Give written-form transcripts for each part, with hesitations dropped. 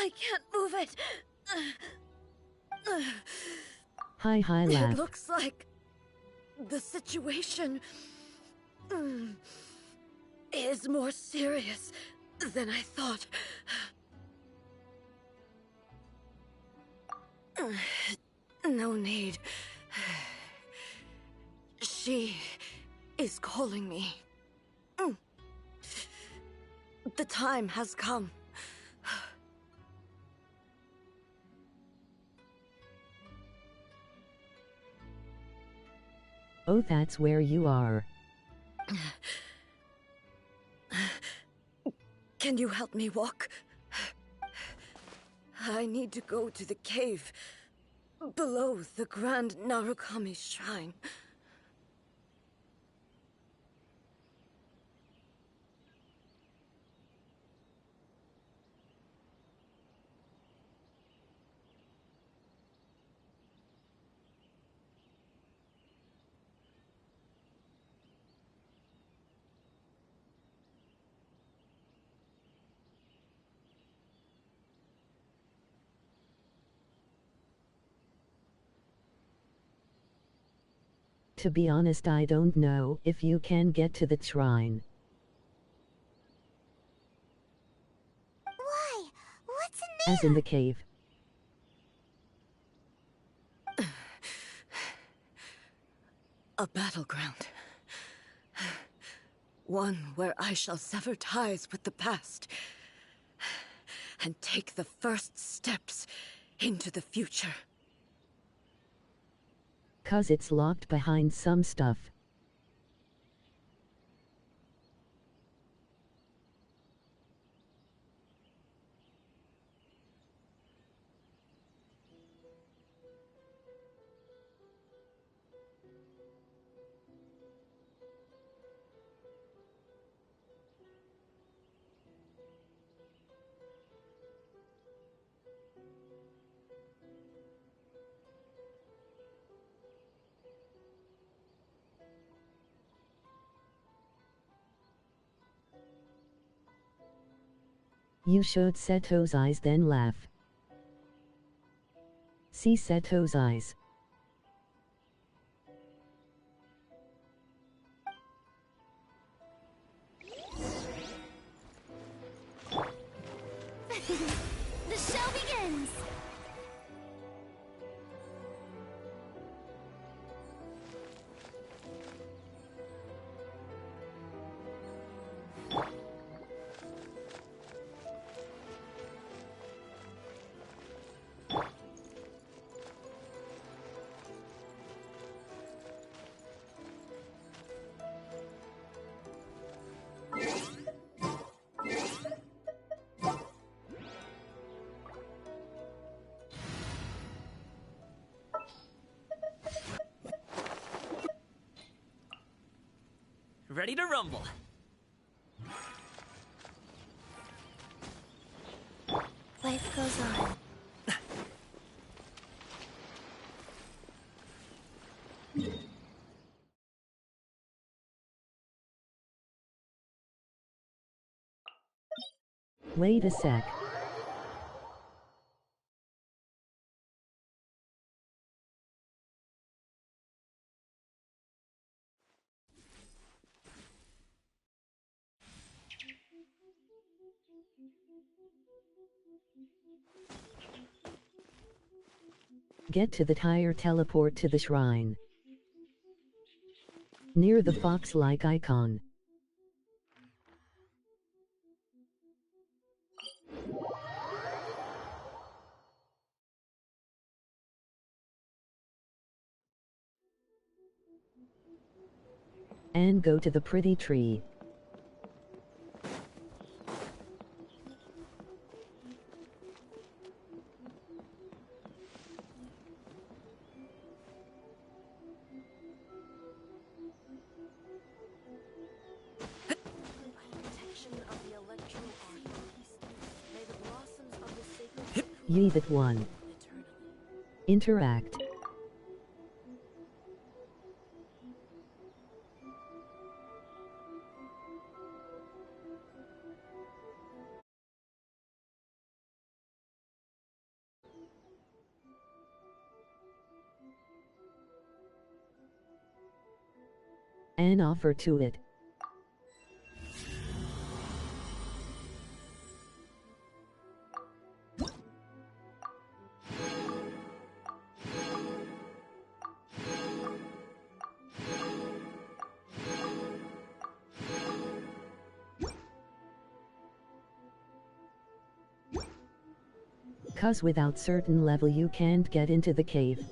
I can't move it. Hi, It laugh. looks like the situation is more serious than I thought. No need. She is calling me. The time has come. Oh, that's where you are. Can you help me walk? I need to go to the cave below the Grand Narukami Shrine. To be honest, I don't know if you can get to the shrine. Why? What's in there? As in the cave. A battleground. One where I shall sever ties with the past and take the first steps into the future. 'Cause it's locked behind some stuff. You showed Seto's eyes, then laugh. See Seto's eyes. The show begins! Ready to rumble. Life goes on. Wait a sec. Get to the tire, teleport to the shrine. Near the fox-like icon. And go to the pretty tree. Ye that one. Interact. An offer to it. Cause without certain level you can't get into the cave.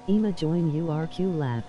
Ema join URQ lab.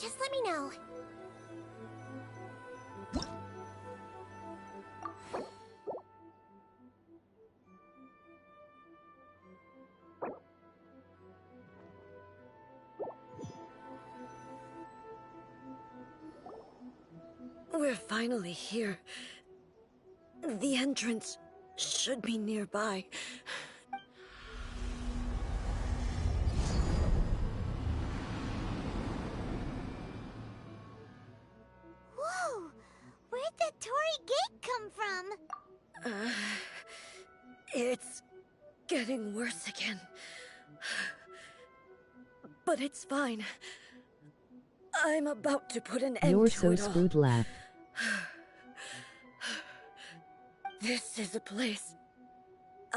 Just let me know. We're finally here. The entrance should be nearby. Whoa! Where'd the Torii Gate come from? It's getting worse again. But it's fine. I'm about to put an end You're to so it all. screwed, laugh. This is a place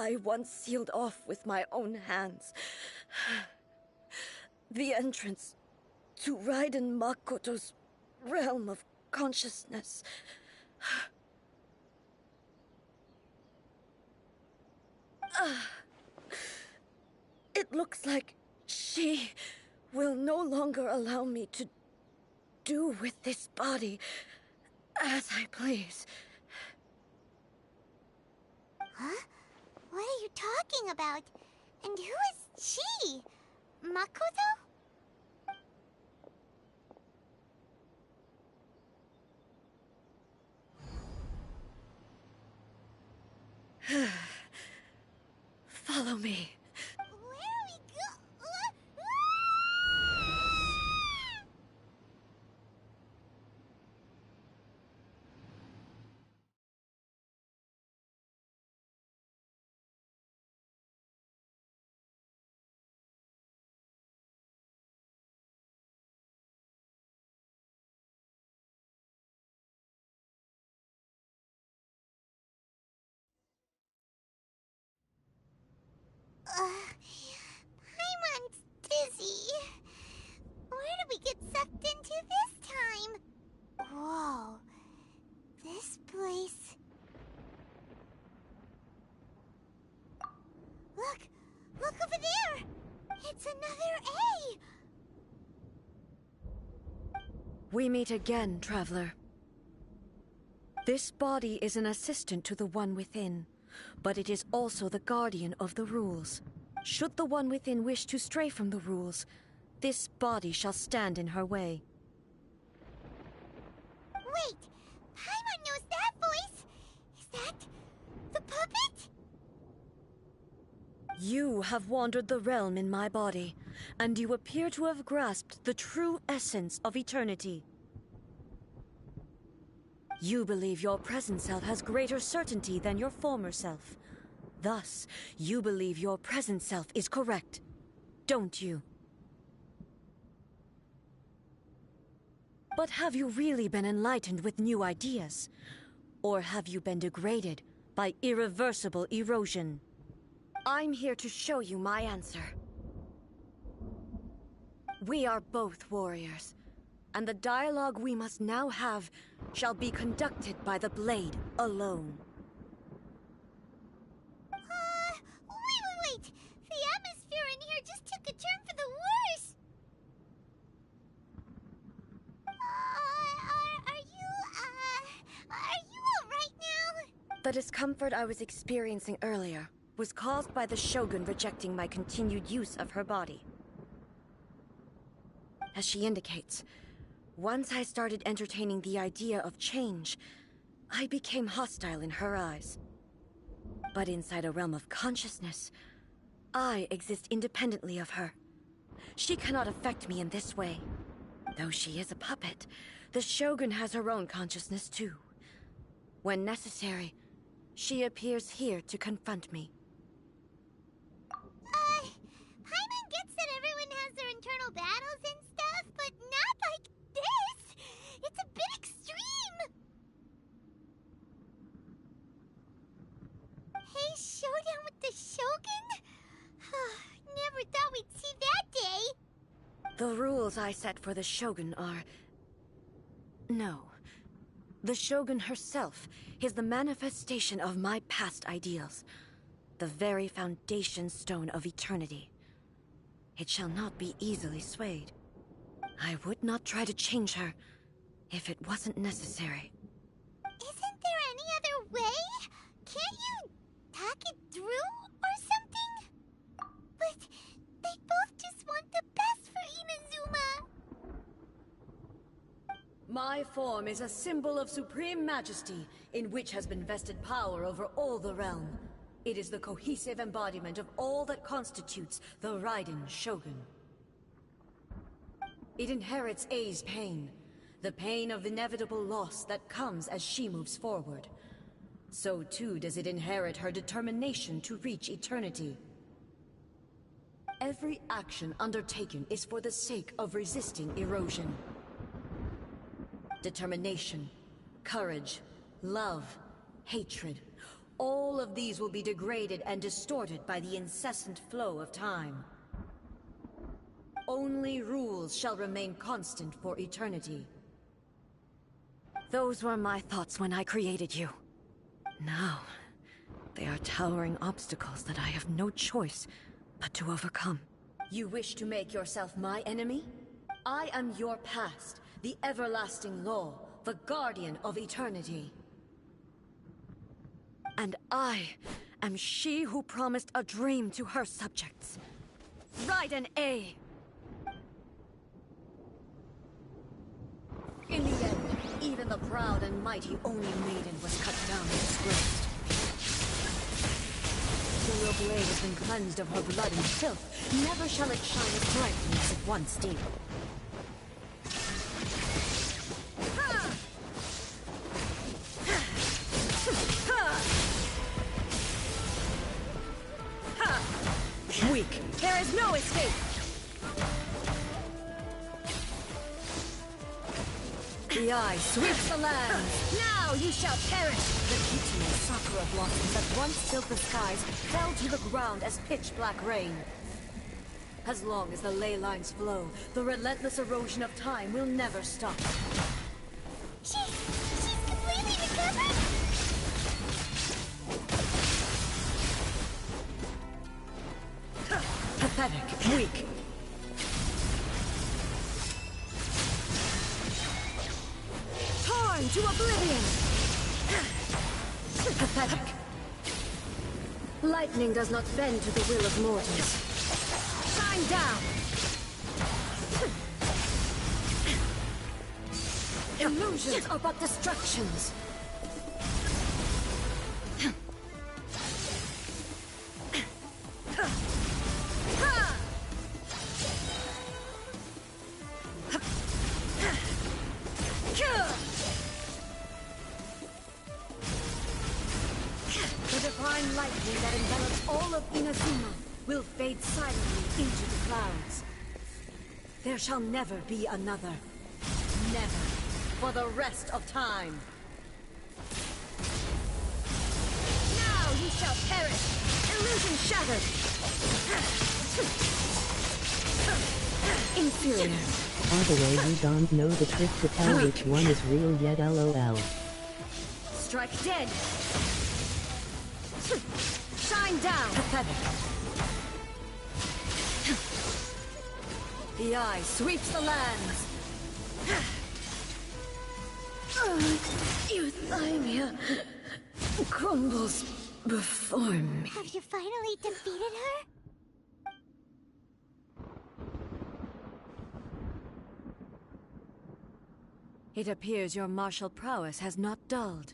I once sealed off with my own hands. The entrance to Raiden Makoto's realm of consciousness. It looks like she will no longer allow me to do with this body as I please. Huh? What are you talking about? And who is she? Makoto? Follow me. Where are we go? Paimon's dizzy. Where did we get sucked into this time? Whoa. This place... Look! Look over there! It's another A! We meet again, traveler. This body is an assistant to the One Within, but it is also the guardian of the rules. Should the One Within wish to stray from the rules, this body shall stand in her way. Wait! Paimon knows that voice! Is that... the puppet? You have wandered the realm in my body, and you appear to have grasped the true essence of eternity. You believe your present self has greater certainty than your former self. Thus, you believe your present self is correct, don't you? But have you really been enlightened with new ideas? Or have you been degraded by irreversible erosion? I'm here to show you my answer. We are both warriors, and the dialogue we must now have shall be conducted by the blade alone. Wait! The atmosphere in here just took a turn for the worse! Are you alright now? The discomfort I was experiencing earlier was caused by the Shogun rejecting my continued use of her body. As she indicates, once I started entertaining the idea of change, I became hostile in her eyes. But inside a realm of consciousness, I exist independently of her. She cannot affect me in this way. Though she is a puppet, the Shogun has her own consciousness too. When necessary, she appears here to confront me. Paimon gets that everyone has their internal battles and stuff, but not like this! It's a bit extreme! Hey, showdown with the Shogun? Never thought we'd see that day! The rules I set for the Shogun are... No. The Shogun herself is the manifestation of my past ideals. The very foundation stone of eternity. It shall not be easily swayed. I would not try to change her if it wasn't necessary. Isn't there any other way? Can't you talk it through or something? But they both just want the best for Inazuma. My form is a symbol of supreme majesty, in which has been vested power over all the realm. It is the cohesive embodiment of all that constitutes the Raiden Shogun. It inherits Ei's pain, the pain of inevitable loss that comes as she moves forward. So too does it inherit her determination to reach eternity. Every action undertaken is for the sake of resisting erosion. Determination, courage, love, hatred, All of these will be degraded and distorted by the incessant flow of time. Only rules shall remain constant for eternity. Those were my thoughts when I created you. Now, they are towering obstacles that I have no choice but to overcome. You wish to make yourself my enemy? I am your past, the everlasting law, the guardian of eternity. And I am she who promised a dream to her subjects. Write an A. In the end, even the proud and mighty Oni maiden was cut down and disgraced. Till your blade has been cleansed of her blood and filth, never shall it shine as brightly as it once did. Weak. There is no escape. The eye sweeps the land. Now you shall perish. The beautiful sakura blossoms that once filled the skies fell to the ground as pitch-black rain. As long as the ley lines flow, the relentless erosion of time will never stop. She's completely recovered? Pathetic. Weak. Torn to oblivion! Pathetic. Lightning does not bend to the will of mortals. Shine down! Illusions are but distractions. The divine lightning that envelops all of Inazuma will fade silently into the clouds. There shall never be another. Never. For the rest of time. Now you shall perish! Illusion shattered! Inferior. By the way, you don't know the trick to tell which one is real yet, lol. Strike dead! Shine down! Pathetic. The eye sweeps the lands! Euthymia crumbles before me. Have you finally defeated her? It appears your martial prowess has not dulled.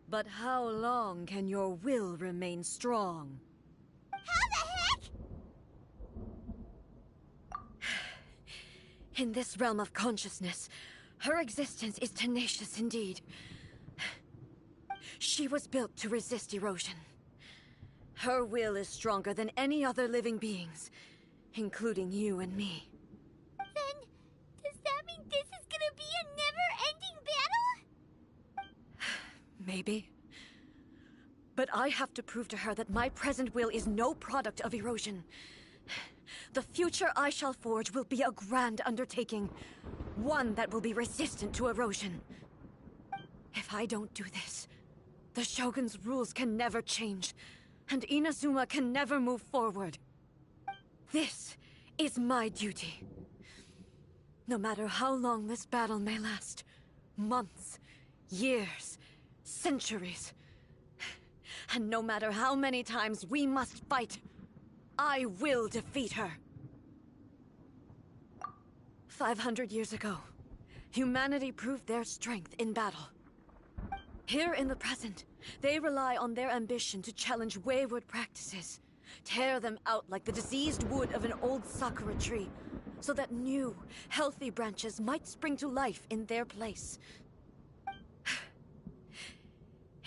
But how long can your will remain strong? How the heck? In this realm of consciousness, her existence is tenacious indeed. She was built to resist erosion. Her will is stronger than any other living beings, including you and me. Then, does that mean this is gonna be a never-ending battle? Maybe. But I have to prove to her that my present will is no product of erosion. The future I shall forge will be a grand undertaking. One that will be resistant to erosion. If I don't do this, the Shogun's rules can never change, and Inazuma can never move forward. This is my duty. No matter how long this battle may last, months, years, centuries, and no matter how many times we must fight, I will defeat her. 500 years ago, humanity proved their strength in battle. Here in the present, they rely on their ambition to challenge wayward practices, tear them out like the diseased wood of an old sakura tree, so that new, healthy branches might spring to life in their place.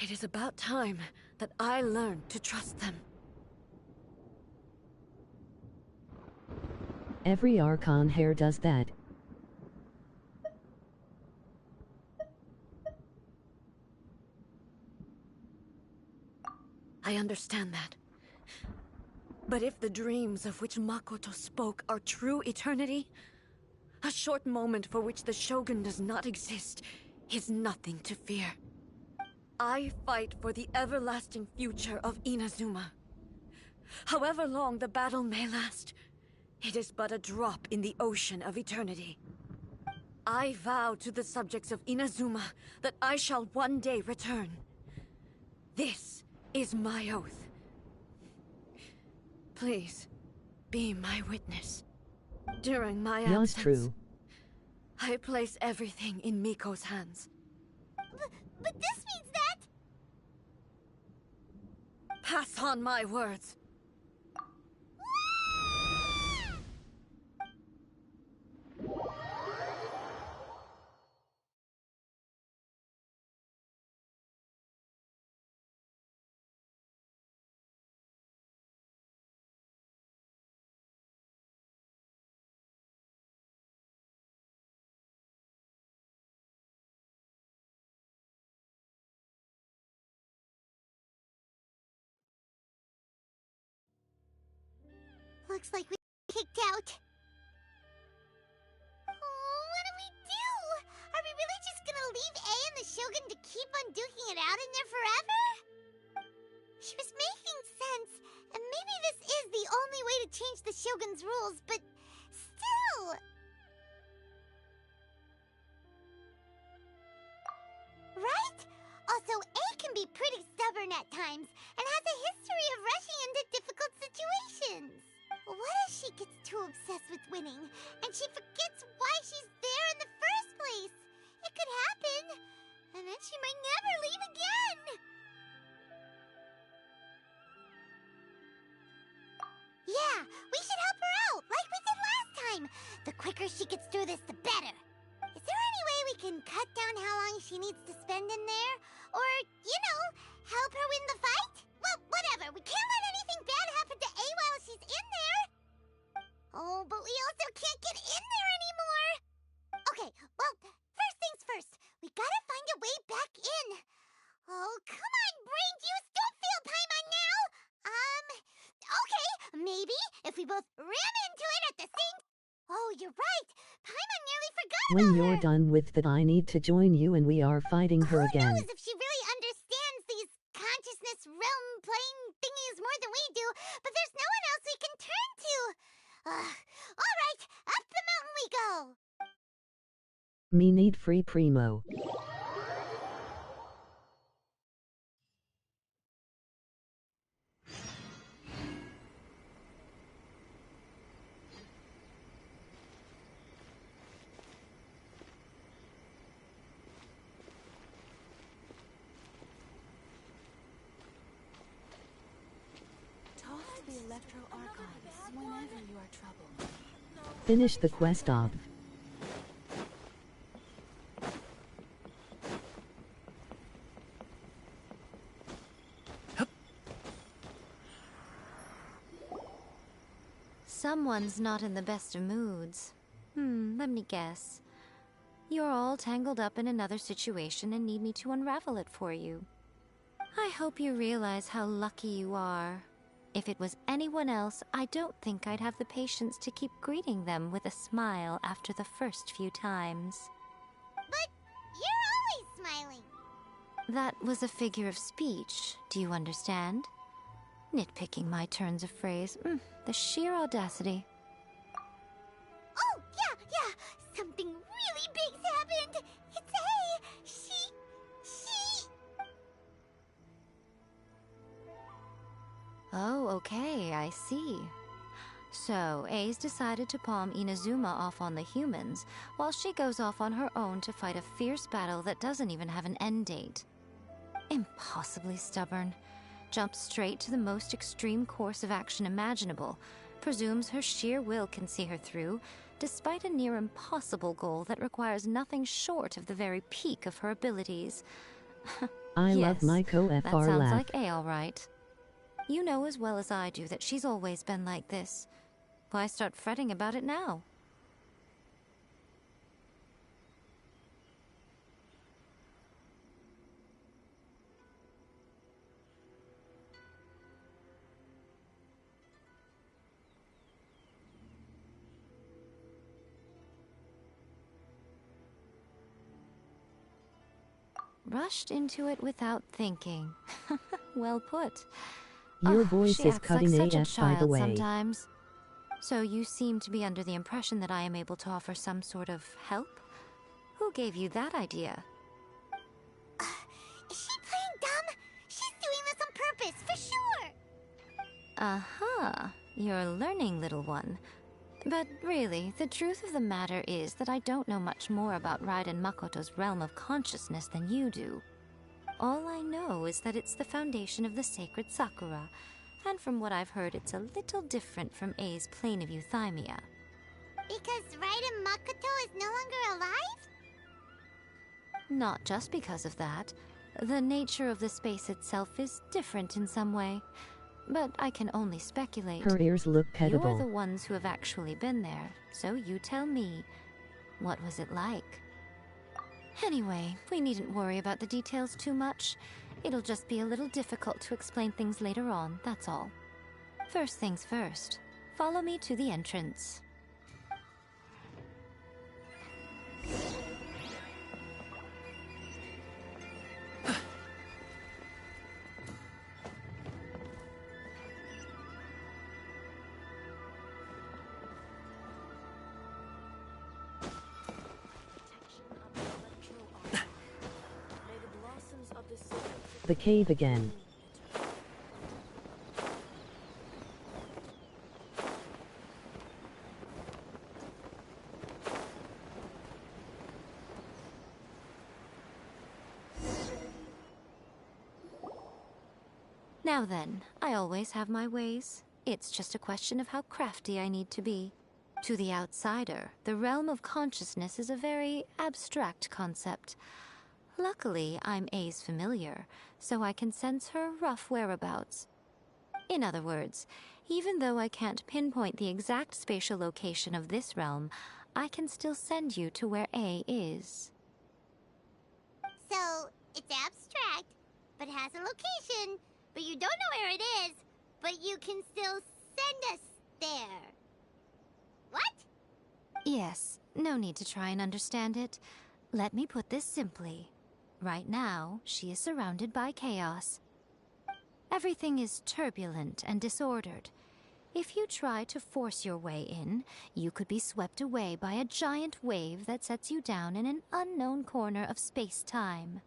It is about time that I learned to trust them. Every Archon hair does that. I understand that. But if the dreams of which Makoto spoke are true eternity, a short moment for which the Shogun does not exist is nothing to fear. I fight for the everlasting future of Inazuma. However long the battle may last, it is but a drop in the ocean of eternity. I vow to the subjects of Inazuma that I shall one day return. This is my oath. Please, be my witness. During my Yes, absence, true. I place everything in Miko's hands. But this means that... Pass on my words. Looks like we kicked out. Oh, what do we do? Are we really just gonna leave A and the Shogun to keep on duking it out in there forever? She was making sense, and maybe this is the only way to change the Shogun's rules, but still... Right? Also, A can be pretty stubborn at times, and has a history of rushing into difficult situations. What if she gets too obsessed with winning, and she forgets why she's there in the first place? It could happen, and then she might never leave again. Yeah, we should help her out, like we did last time. The quicker she gets through this, the better. Is there any way we can cut down how long she needs to spend in there? Or, you know, help her win the fight? Well, whatever. We can't let anything bad happen to A while she's in there. Oh, but we also can't get in there anymore. Okay, well, first things first. We gotta find a way back in. Oh, come on, brain juice. Don't feel Paimon now. Okay, maybe if we both ram into it at the same... Oh, you're right. Paimon nearly forgot When about you're her. done with that, I need to join you and we are fighting her Who again. knows if she really understands these consciousness realm playing thingies more than we do, but there's no one else we can turn to. All right, up the mountain we go. Me need free primo. Talk to the Electro Archives whenever you are troubled. Finish the quest off. Someone's not in the best of moods. Let me guess. You're all tangled up in another situation and need me to unravel it for you. I hope you realize how lucky you are. If it was anyone else, I don't think I'd have the patience to keep greeting them with a smile after the first few times. But you're always smiling. That was a figure of speech, do you understand? Nitpicking my turns of phrase. The sheer audacity. Oh, yeah. Something really big's happened. It's A. She... Oh, okay, I see. So, A's decided to palm Inazuma off on the humans, while she goes off on her own to fight a fierce battle that doesn't even have an end date. Impossibly stubborn. Jumps straight to the most extreme course of action imaginable, presumes her sheer will can see her through, despite a near impossible goal that requires nothing short of the very peak of her abilities. I Yes, love my that co-FR sounds laugh. like A, all right. You know as well as I do that she's always been like this. Why start fretting about it now? rushed into it without thinking. Well put. Your Oh, voice she is acts like cutting such a AF, by the child way. sometimes. So you seem to be under the impression that I am able to offer some sort of help? Who gave you that idea? Is she playing dumb? She's doing this on purpose, for sure! Aha, you're learning, little one. But really, the truth of the matter is that I don't know much more about Raiden Makoto's realm of consciousness than you do. All I know is that it's the foundation of the sacred Sakura, and from what I've heard, it's a little different from A's plane of euthymia. Because Raiden Makoto is no longer alive? Not just because of that. The nature of the space itself is different in some way. But I can only speculate. Her ears look You're the petable. ones who have actually been there, so you tell me. What was it like? Anyway, we needn't worry about the details too much. It'll just be a little difficult to explain things later on, that's all. First things first. Follow me to the entrance. The cave again. Now then, I always have my ways. It's just a question of how crafty I need to be. To the outsider, the realm of consciousness is a very abstract concept. Luckily, I'm A's familiar, so I can sense her rough whereabouts. In other words, even though I can't pinpoint the exact spatial location of this realm, I can still send you to where A is. So, it's abstract, but has a location, but you don't know where it is, but you can still send us there. What? Yes, no need to try and understand it. Let me put this simply. Right now, she is surrounded by chaos. Everything is turbulent and disordered. If you try to force your way in, you could be swept away by a giant wave that sets you down in an unknown corner of space-time.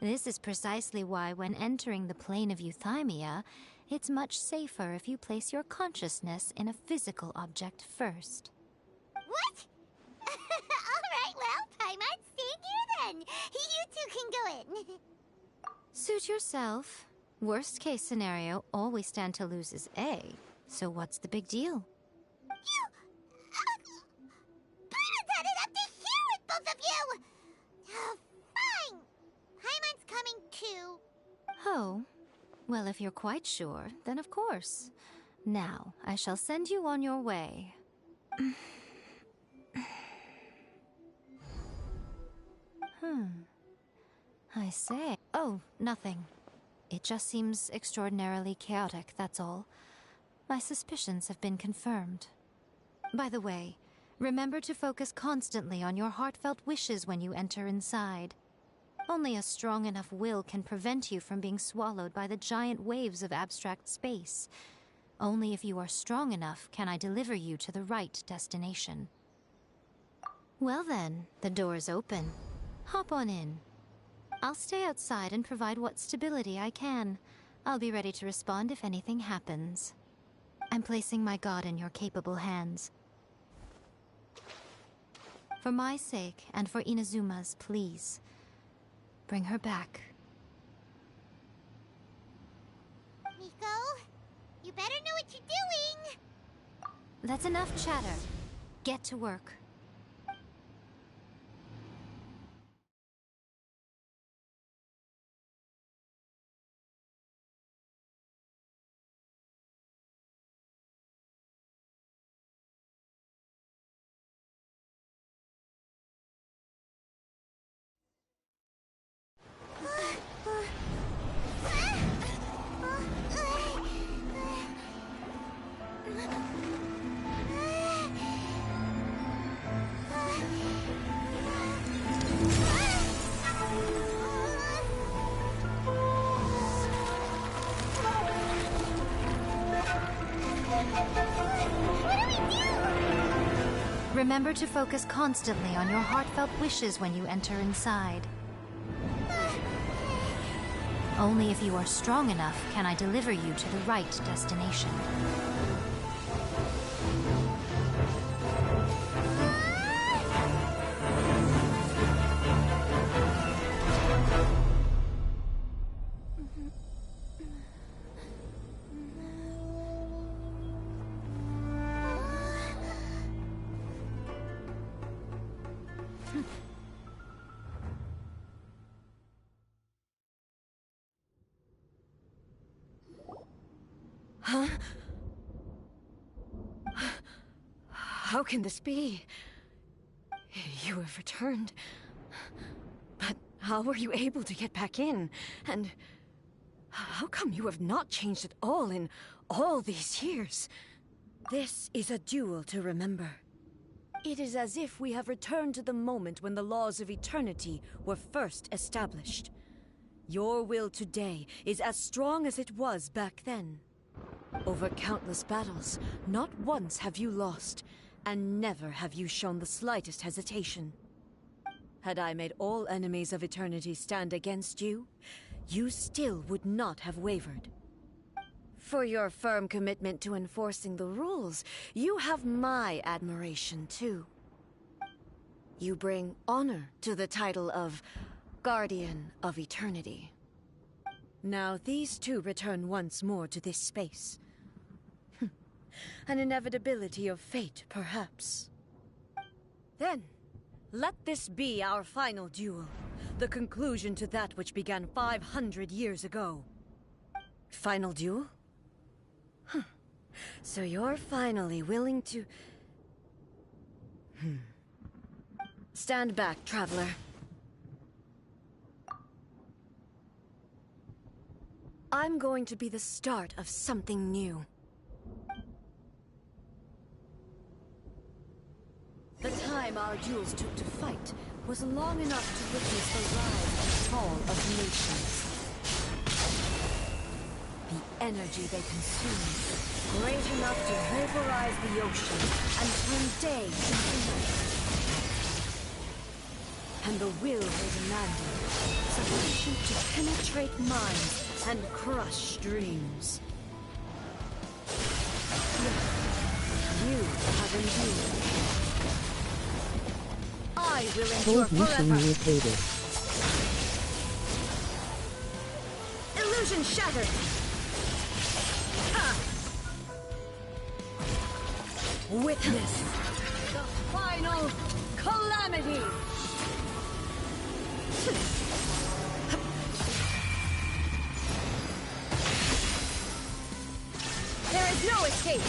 This is precisely why when entering the plane of euthymia, it's much safer if you place your consciousness in a physical object first. What? Alright, well, Paimon, stay here then. You two can go in. Suit yourself. Worst case scenario, all we stand to lose is A. So what's the big deal? You... Paimon's had it up to here with both of you! Oh, fine. Paimon's coming too. Oh, well, if you're quite sure, then of course. Now, I shall send you on your way. I say. Oh, nothing. It just seems extraordinarily chaotic, that's all. My suspicions have been confirmed. By the way, remember to focus constantly on your heartfelt wishes when you enter inside. Only a strong enough will can prevent you from being swallowed by the giant waves of abstract space. Only if you are strong enough can I deliver you to the right destination. Well then, the door's open. Hop on in. I'll stay outside and provide what stability I can. I'll be ready to respond if anything happens. I'm placing my god in your capable hands. For my sake, and for Inazuma's, please. Bring her back. Miko, you better know what you're doing. That's enough chatter. Get to work. Remember to focus constantly on your heartfelt wishes when you enter inside. Only if you are strong enough can I deliver you to the right destination. Huh? How can this be? You have returned. But how were you able to get back in? And how come you have not changed at all in all these years? This is a duel to remember. It is as if we have returned to the moment when the laws of eternity were first established. Your will today is as strong as it was back then. Over countless battles, not once have you lost, and never have you shown the slightest hesitation. Had I made all enemies of eternity stand against you, you still would not have wavered. For your firm commitment to enforcing the rules, you have my admiration too. You bring honor to the title of Guardian of Eternity. Now these two return once more to this space. An inevitability of fate, perhaps. Then, let this be our final duel, the conclusion to that which began 500 years ago. Final duel? Huh. So you're finally willing to... Stand back, traveler. I'm going to be the start of something new. The time our duels took to fight was long enough to witness the rise and fall of nations. The energy they consumed, great enough to vaporize the ocean and turn day into night. And the will they demanded, sufficient to penetrate minds and crush dreams. You have endured. I will endure Cold mission forever. irritated. Illusion shattered. Ha! Witness the final calamity. There is no escape.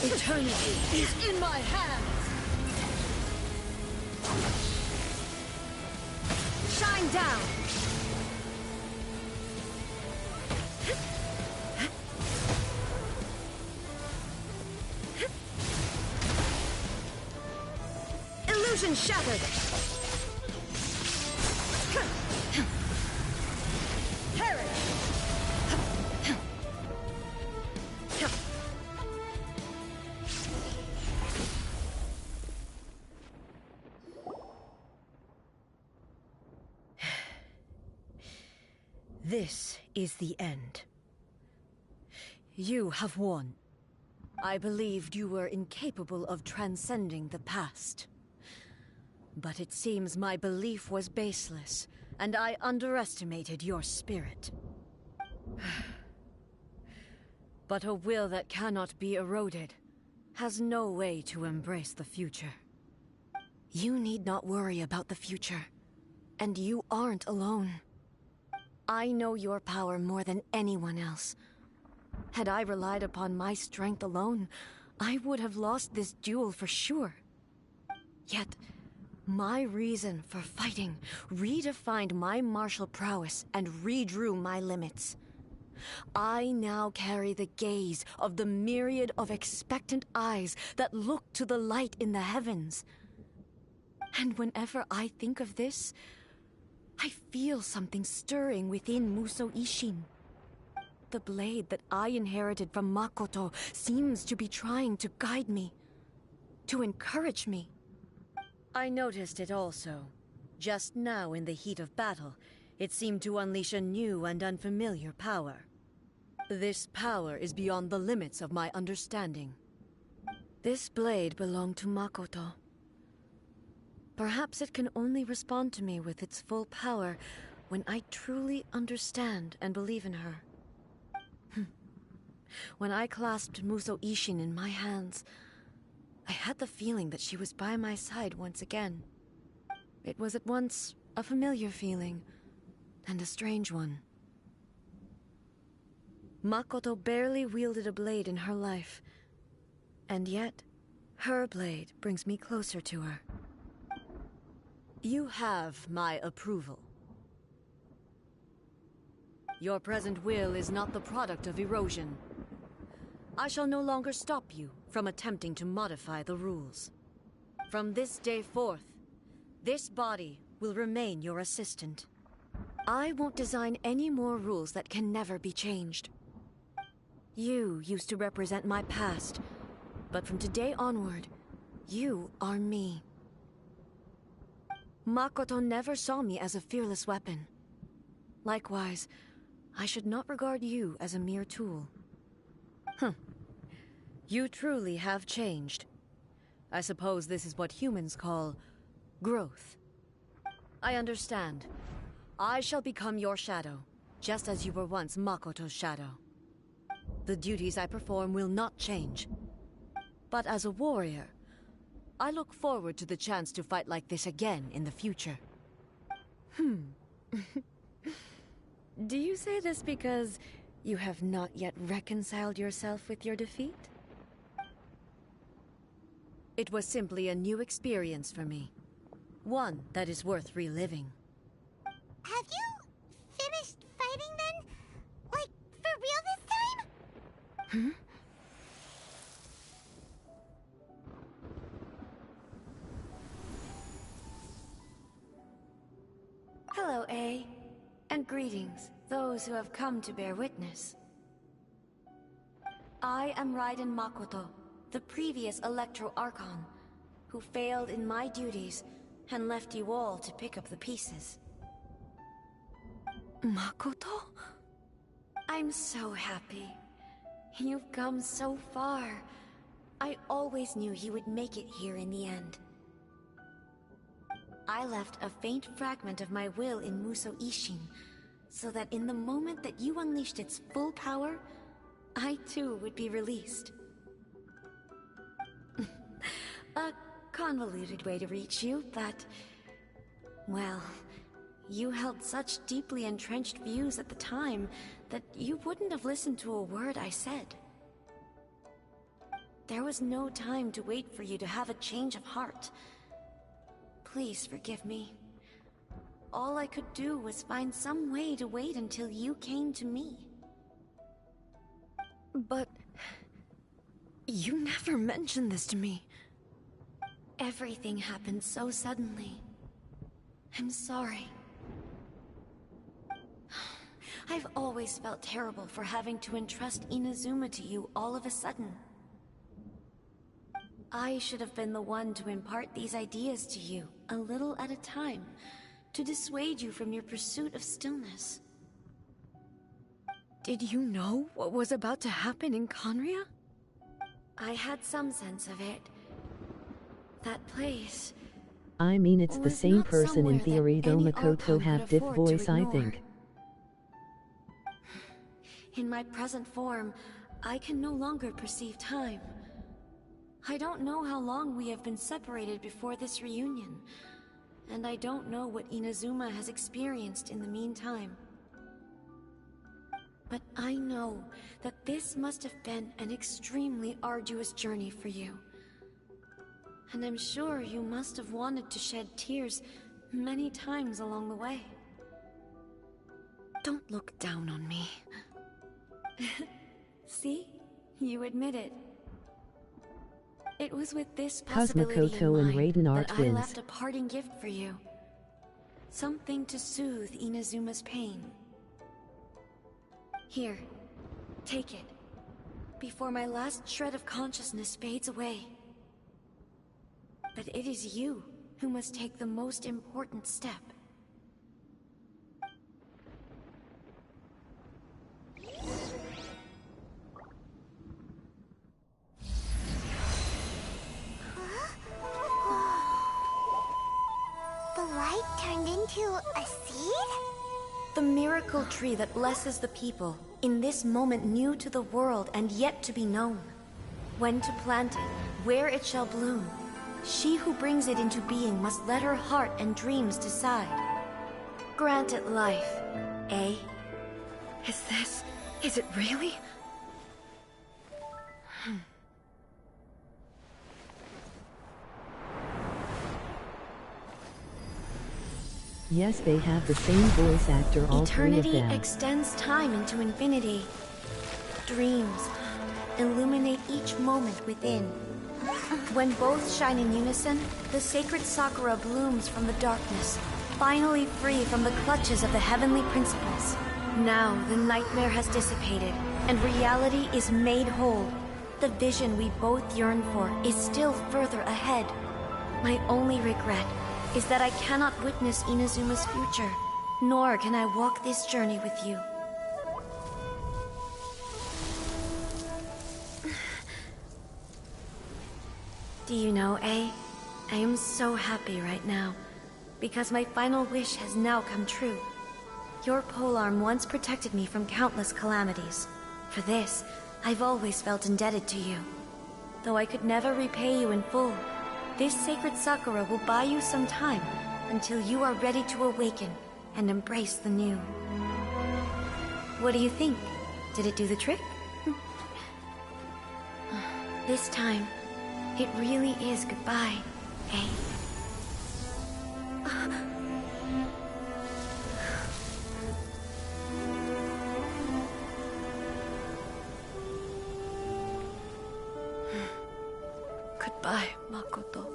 Eternity is in my hands. Shine down. Illusion shattered. Perish. This is the end. You have won. I believed you were incapable of transcending the past. But it seems my belief was baseless, and I underestimated your spirit. But a will that cannot be eroded has no way to embrace the future. You need not worry about the future, and you aren't alone. I know your power more than anyone else. Had I relied upon my strength alone, I would have lost this duel for sure. Yet, my reason for fighting redefined my martial prowess and redrew my limits. I now carry the gaze of the myriad of expectant eyes that look to the light in the heavens. And whenever I think of this, I feel something stirring within Muso Ishin. The blade that I inherited from Makoto seems to be trying to guide me, to encourage me. I noticed it also. Just now in the heat of battle, it seemed to unleash a new and unfamiliar power. This power is beyond the limits of my understanding. This blade belonged to Makoto. Perhaps it can only respond to me with its full power when I truly understand and believe in her. When I clasped Muso Ishin in my hands, I had the feeling that she was by my side once again. It was at once a familiar feeling and a strange one. Makoto barely wielded a blade in her life, and yet her blade brings me closer to her. You have my approval. Your present will is not the product of erosion. I shall no longer stop you from attempting to modify the rules. From this day forth, this body will remain your assistant. I won't design any more rules that can never be changed. You used to represent my past, but from today onward, you are me. Makoto never saw me as a fearless weapon. Likewise, I should not regard you as a mere tool. You truly have changed. I suppose this is what humans call growth. I understand. I shall become your shadow, just as you were once Makoto's shadow. The duties I perform will not change. But as a warrior, I look forward to the chance to fight like this again in the future. Do you say this because you have not yet reconciled yourself with your defeat? It was simply a new experience for me. One that is worth reliving. Have you finished fighting then? Like, for real this time? Hello, A. And greetings, those who have come to bear witness. I am Raiden Makoto, the previous Electro Archon, who failed in my duties and left you all to pick up the pieces. Makoto? I'm so happy. You've come so far. I always knew you would make it here in the end. I left a faint fragment of my will in Muso Ishin, so that in the moment that you unleashed its full power, I too would be released. A convoluted way to reach you, but... well, you held such deeply entrenched views at the time that you wouldn't have listened to a word I said. There was no time to wait for you to have a change of heart. Please forgive me. All I could do was find some way to wait until you came to me. But... you never mentioned this to me. Everything happened so suddenly. I'm sorry. I've always felt terrible for having to entrust Inazuma to you all of a sudden. I should have been the one to impart these ideas to you, a little at a time, to dissuade you from your pursuit of stillness. Did you know what was about to happen in Conria? I had some sense of it. That place... I mean, it's the was same not person in somewhere that theory, though any Makoto Archon have could diff afford to voice, I ignore. think. In my present form, I can no longer perceive time. I don't know how long we have been separated before this reunion, and I don't know what Inazuma has experienced in the meantime. But I know that this must have been an extremely arduous journey for you. And I'm sure you must have wanted to shed tears many times along the way. Don't look down on me. See? You admit it. It was with this possibility Makoto in and mind Raiden are that I twins. left a parting gift for you. Something to soothe Inazuma's pain. Here, take it, before my last shred of consciousness fades away. But it is you who must take the most important step. The light turned into a seed? The miracle tree that blesses the people, in this moment new to the world and yet to be known. When to plant it, where it shall bloom. She who brings it into being must let her heart and dreams decide. Grant it life, eh? Is it really? Yes, they have the same voice actor, all three of Eternity them. extends time into infinity. Dreams illuminate each moment within. When both shine in unison, the sacred Sakura blooms from the darkness, finally free from the clutches of the heavenly principles. Now the nightmare has dissipated, and reality is made whole. The vision we both yearn for is still further ahead. My only regret is that I cannot witness Inazuma's future, nor can I walk this journey with you. Do you know, I am so happy right now, because my final wish has now come true. Your polearm once protected me from countless calamities. For this, I've always felt indebted to you. Though I could never repay you in full, this sacred Sakura will buy you some time until you are ready to awaken and embrace the new. What do you think? Did it do the trick? This time, it really is goodbye, eh? Goodbye, Makoto.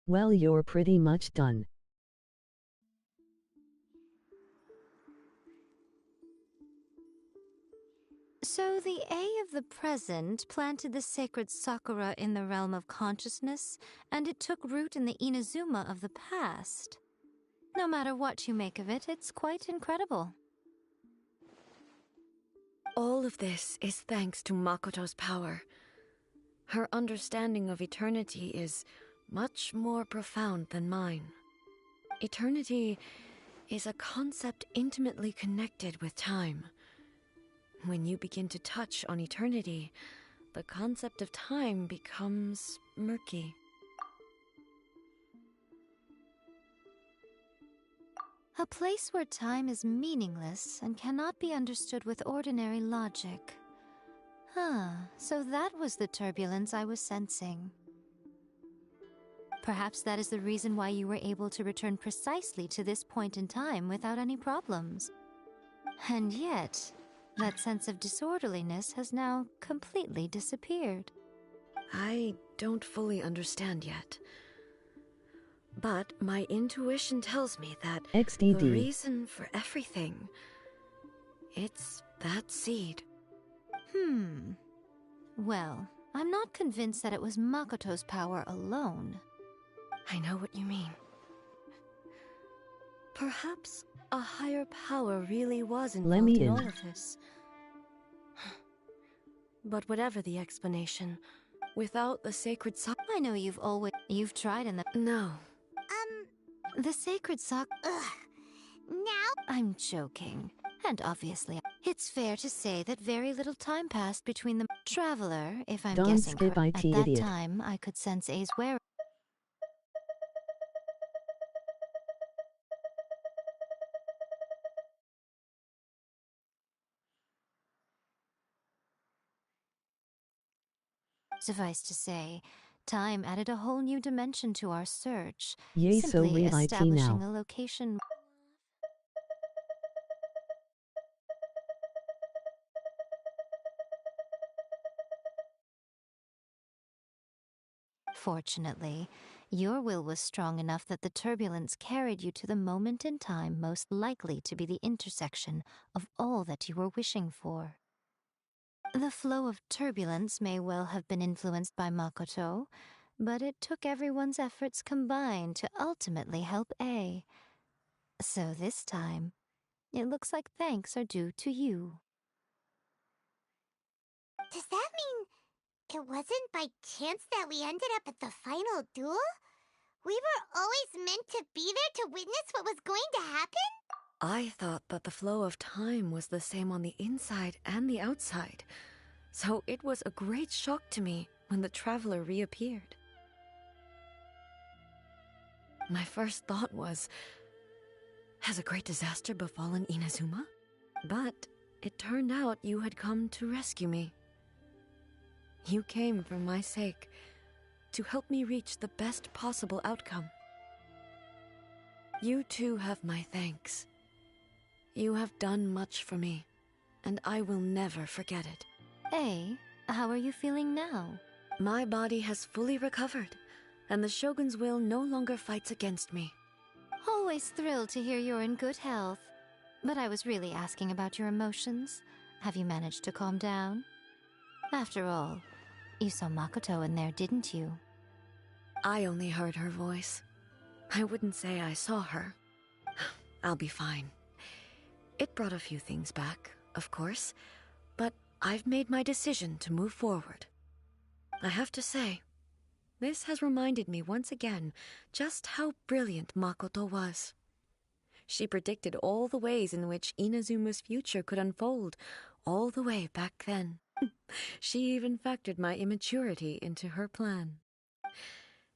Well, you're pretty much done. So the A of the present planted the sacred Sakura in the realm of consciousness, and it took root in the Inazuma of the past. No matter what you make of it, it's quite incredible. All of this is thanks to Makoto's power. Her understanding of eternity is much more profound than mine. Eternity is a concept intimately connected with time. When you begin to touch on eternity, the concept of time becomes murky. A place where time is meaningless and cannot be understood with ordinary logic. So that was the turbulence I was sensing. Perhaps that is the reason why you were able to return precisely to this point in time without any problems. And yet, that sense of disorderliness has now completely disappeared. I don't fully understand yet. But my intuition tells me that XDD. the reason for everything, it's that seed. Well, I'm not convinced that it was Makoto's power alone. I know what you mean. Perhaps a higher power really was Let involved me in in. all of this. But whatever the explanation, without the sacred sock... I know you've tried in the... No. The sacred sock... Now? I'm joking. And obviously, it's fair to say that very little time passed between the traveler, if I'm Don't guessing skip correct. IT, At that idiot. time, I could sense A's where... Suffice to say, time added a whole new dimension to our search, Yay, so simply reality establishing now. a location. Fortunately, your will was strong enough that the turbulence carried you to the moment in time most likely to be the intersection of all that you were wishing for. The flow of turbulence may well have been influenced by Makoto, but it took everyone's efforts combined to ultimately help A. So this time, it looks like thanks are due to you. Does that mean it wasn't by chance that we ended up at the final duel? We were always meant to be there to witness what was going to happen? I thought that the flow of time was the same on the inside and the outside, so it was a great shock to me when the traveler reappeared. My first thought was, has a great disaster befallen Inazuma? But it turned out you had come to rescue me. You came for my sake, to help me reach the best possible outcome. You too have my thanks. You have done much for me, and I will never forget it. A, how are you feeling now? My body has fully recovered, and the Shogun's will no longer fights against me. Always thrilled to hear you're in good health. But I was really asking about your emotions. Have you managed to calm down? After all, you saw Makoto in there, didn't you? I only heard her voice. I wouldn't say I saw her. I'll be fine. It brought a few things back, of course, but I've made my decision to move forward. I have to say, this has reminded me once again just how brilliant Makoto was. She predicted all the ways in which Inazuma's future could unfold, all the way back then. She even factored my immaturity into her plan.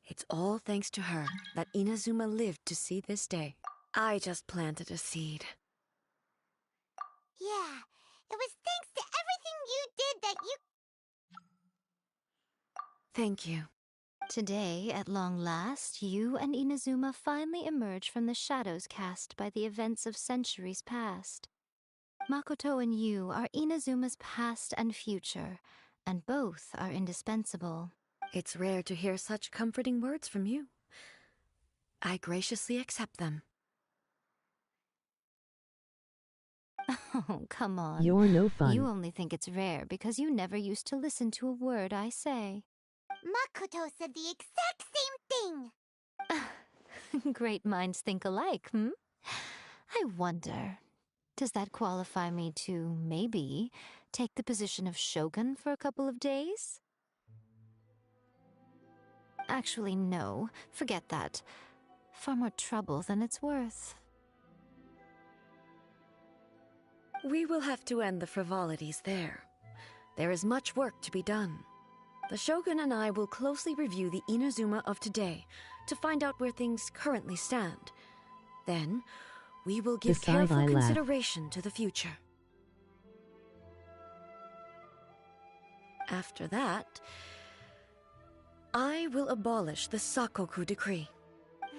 It's all thanks to her that Inazuma lived to see this day. I just planted a seed. Yeah, it was thanks to everything you did that you... Thank you. Today, at long last, you and Inazuma finally emerge from the shadows cast by the events of centuries past. Makoto and you are Inazuma's past and future, and both are indispensable. It's rare to hear such comforting words from you. I graciously accept them. Oh, come on. You're no fun. You only think it's rare because you never used to listen to a word I say. Makoto said the exact same thing! Great minds think alike, hmm? I wonder, does that qualify me to, maybe, take the position of Shogun for a couple of days? Actually, no. Forget that. Far more trouble than it's worth. We will have to end the frivolities there. There is much work to be done. The Shogun and I will closely review the Inazuma of today to find out where things currently stand. Then, we will give Decide careful I laugh. consideration to the future. After that, I will abolish the Sakoku decree.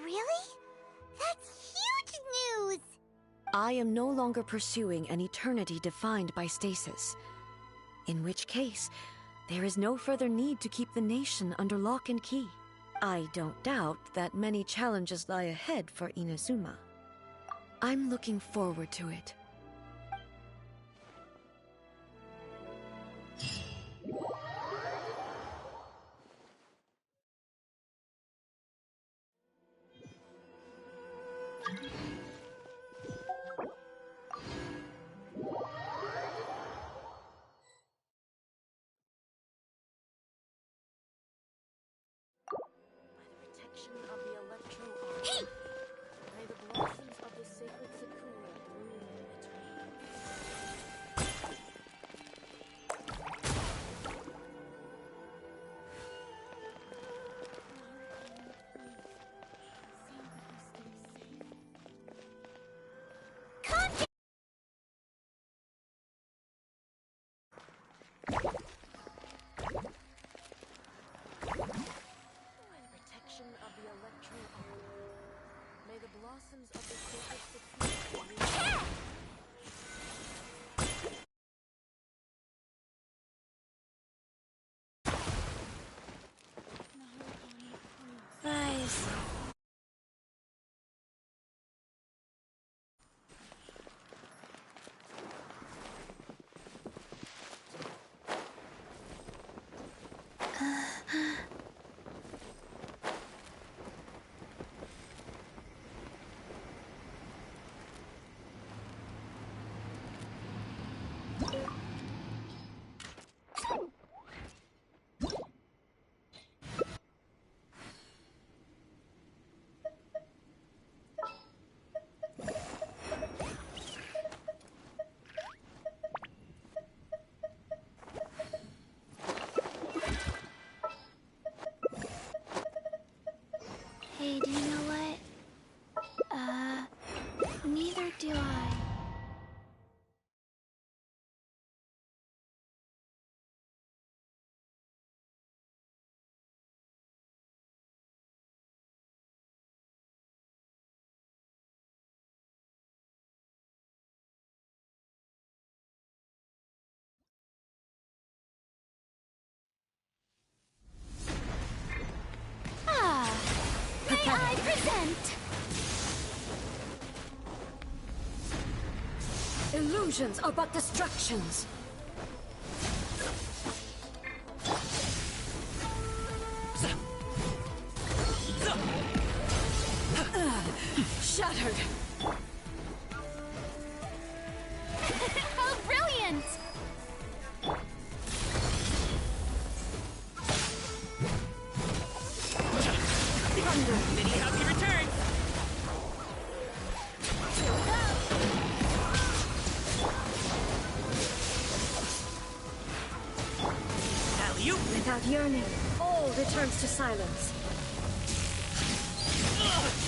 Really? That's huge news! I am no longer pursuing an eternity defined by stasis. In which case, there is no further need to keep the nation under lock and key. I don't doubt that many challenges lie ahead for Inazuma. I'm looking forward to it. Hey! May the blossoms of the sacred Sakura bloom eternally. blossoms of the sacred sakura. Rise. Hey, do you know what? Neither do I. May I present? Illusions are but distractions. Shattered. How brilliant! Many happy returns! Alley-oop! Without yearning, all returns to silence.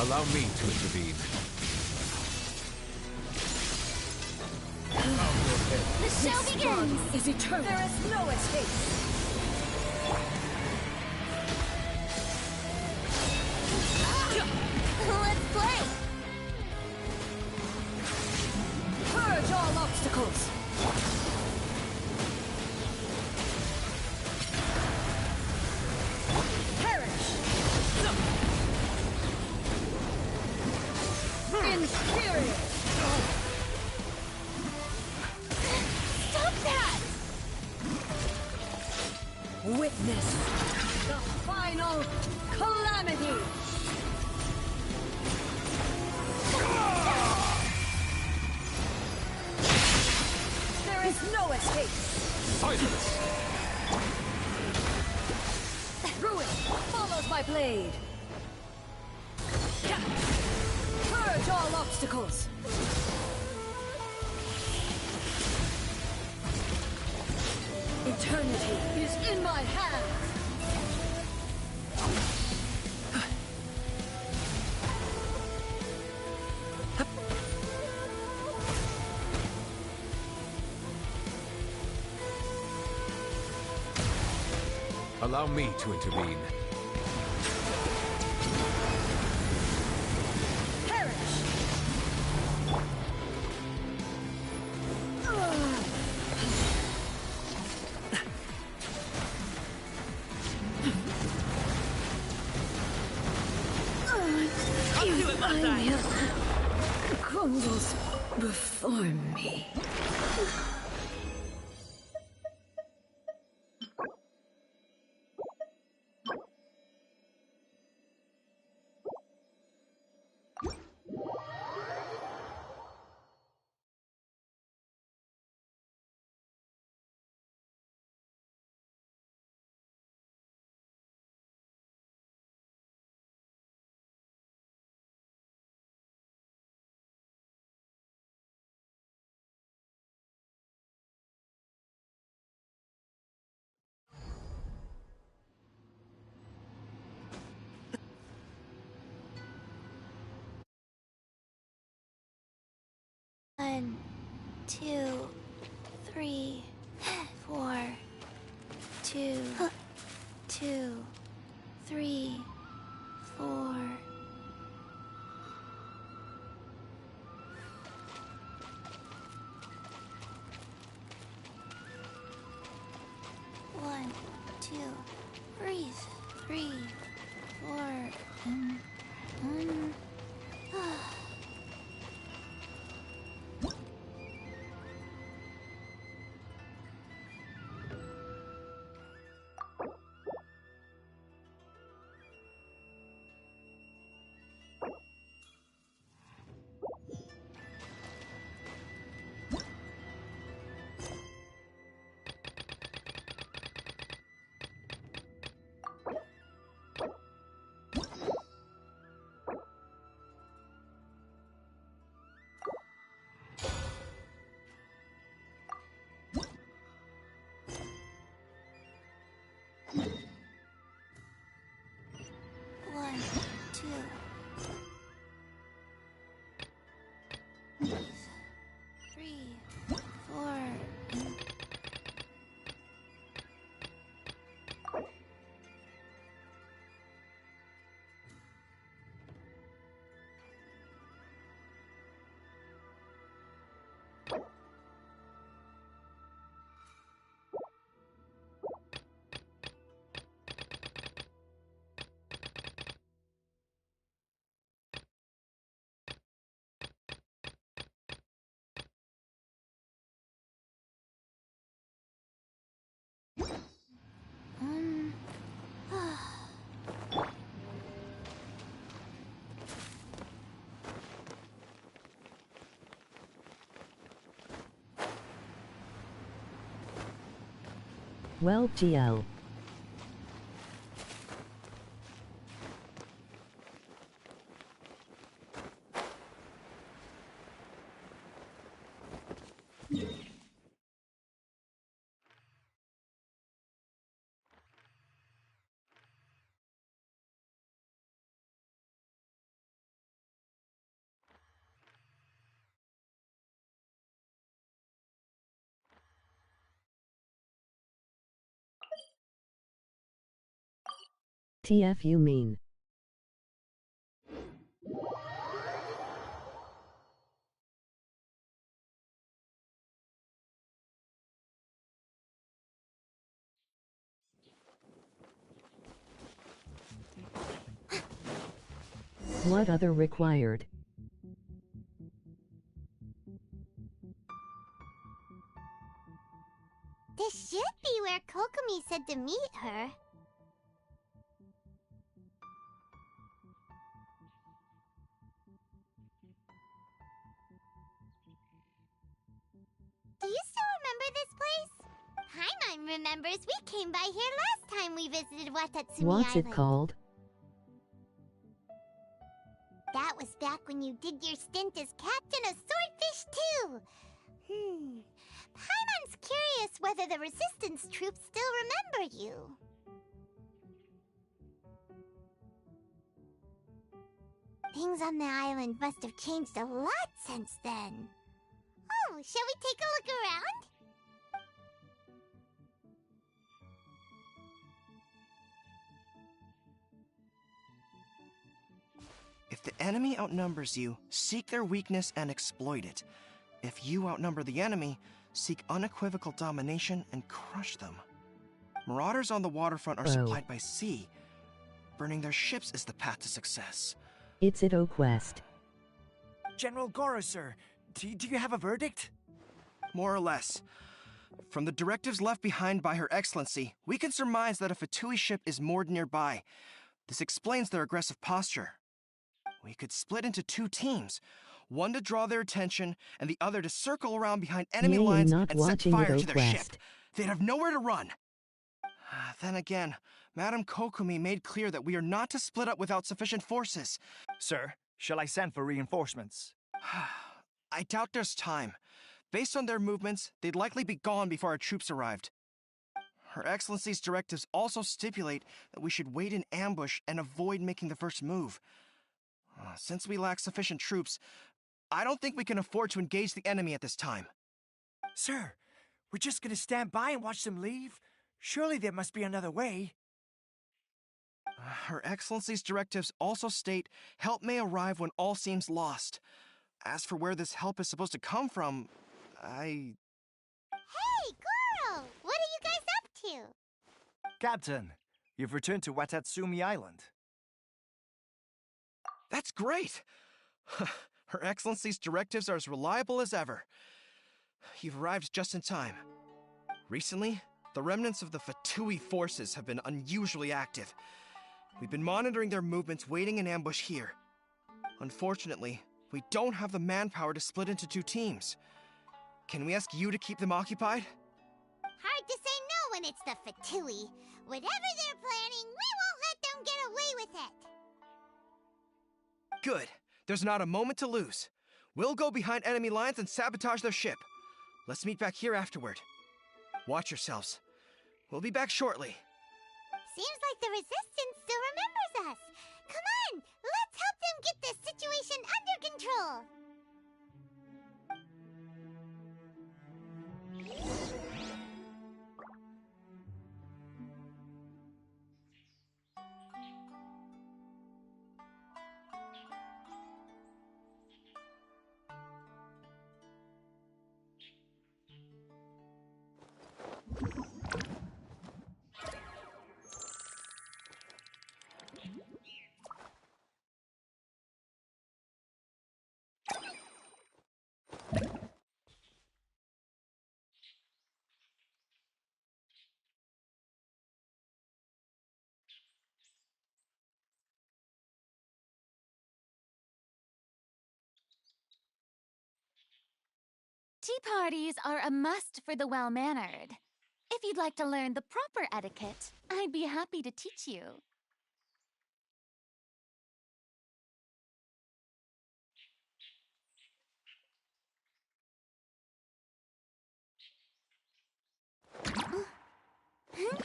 Allow me to intervene. The show begins! Is eternal. There is no escape. Let's play! Purge all obstacles. Perish. Inferior. Stop that! Witness the final calamity. There is no escape. Silence! Ruin follows my blade. Purge all obstacles. Eternity is in my hands. Allow me to intervene. Perish. Crumbles before me. One, two, three, four, two, two, three, four. two. Breathe. 3, 4, One, two. Breathe. 3, 4, Well, GL. TF you mean? What other required? This should be where Kokomi said to meet her. Do you still remember this place? Paimon remembers we came by here last time we visited Watatsumi What's Island. it called? That was back when you did your stint as captain of Swordfish too. Paimon's curious whether the resistance troops still remember you. Things on the island must have changed a lot since then. Oh, shall we take a look around? If the enemy outnumbers you, seek their weakness and exploit it. If you outnumber the enemy, seek unequivocal domination and crush them. Marauders on the waterfront are supplied by sea. Burning their ships is the path to success. It's Ito Quest. General Goro, sir, do you have a verdict? More or less. From the directives left behind by Her Excellency, we can surmise that a Fatui ship is moored nearby. This explains their aggressive posture. We could split into 2 teams, one to draw their attention, and the other to circle around behind enemy lines and set fire to their ship. They'd have nowhere to run. Then again, Madame Kokomi made clear that we are not to split up without sufficient forces. Sir, shall I send for reinforcements? I doubt there's time. Based on their movements, they'd likely be gone before our troops arrived. Her Excellency's directives also stipulate that we should wait in ambush and avoid making the first move. Since we lack sufficient troops, I don't think we can afford to engage the enemy at this time. Sir, we're just gonna stand by and watch them leave? Surely there must be another way. Her Excellency's directives also state help may arrive when all seems lost. As for where this help is supposed to come from, Hey, Goro! What are you guys up to? Captain, you've returned to Watatsumi Island. That's great! Her Excellency's directives are as reliable as ever. You've arrived just in time. Recently, the remnants of the Fatui forces have been unusually active. We've been monitoring their movements, waiting in ambush here. Unfortunately, we don't have the manpower to split into 2 teams. Can we ask you to keep them occupied? Hard to say no when it's the Fatui. Whatever they're planning, we won't let them get away with it. Good. There's not a moment to lose. We'll go behind enemy lines and sabotage their ship. Let's meet back here afterward. Watch yourselves. We'll be back shortly. Seems like the Resistance still remembers us. Come on, let's help them get this situation under control. Tea parties are a must for the well-mannered. If you'd like to learn the proper etiquette, I'd be happy to teach you.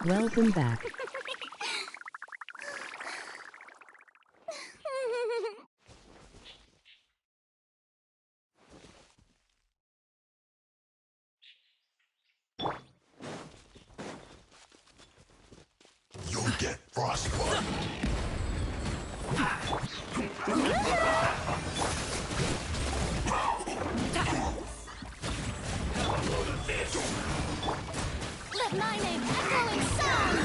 Welcome back. You'll get frostbite. Let my name echo in song!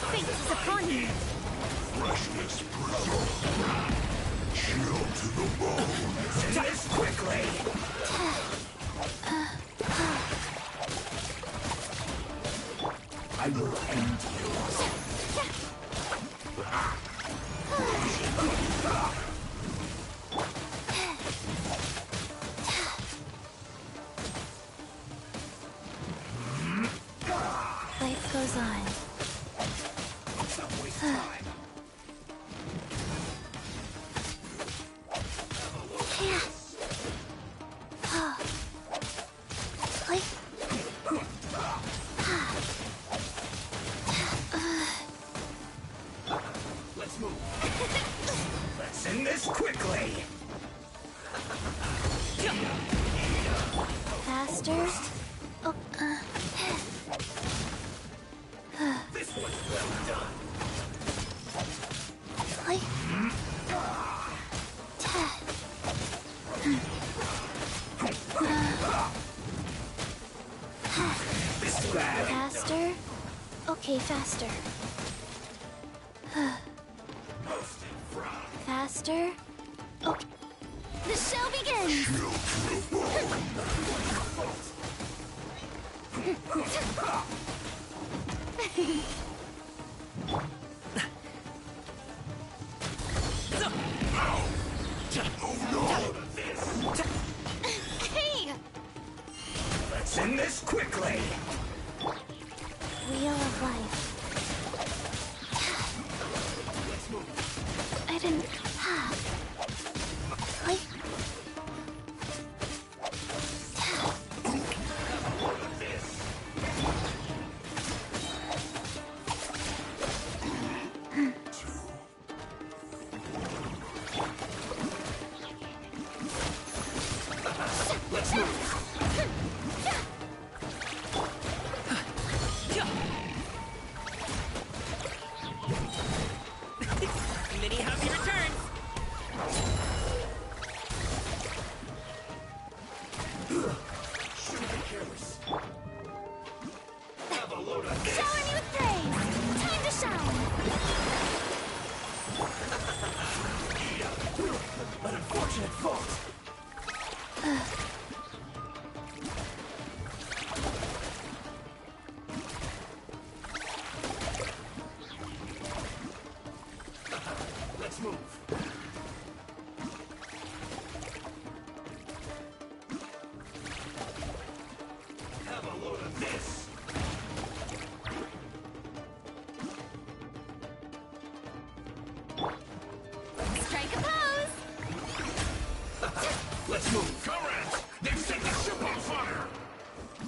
Fate is upon you! Freshness brittle. Chill to the bone. Do this quickly! I will end you. Life goes on. Let's move. Let's end this quickly. Faster. Oh, This one's well done. like. This bad. Faster. Okay, faster. Faster. Okay. The show begins! Chill to the bone. Hey! Let's end this quickly. Wheel of life. I didn't. Like. wasn't at fault. Let's move. Have a load of this. Strike a pose! Let's move. Comrades, they've set the ship on fire.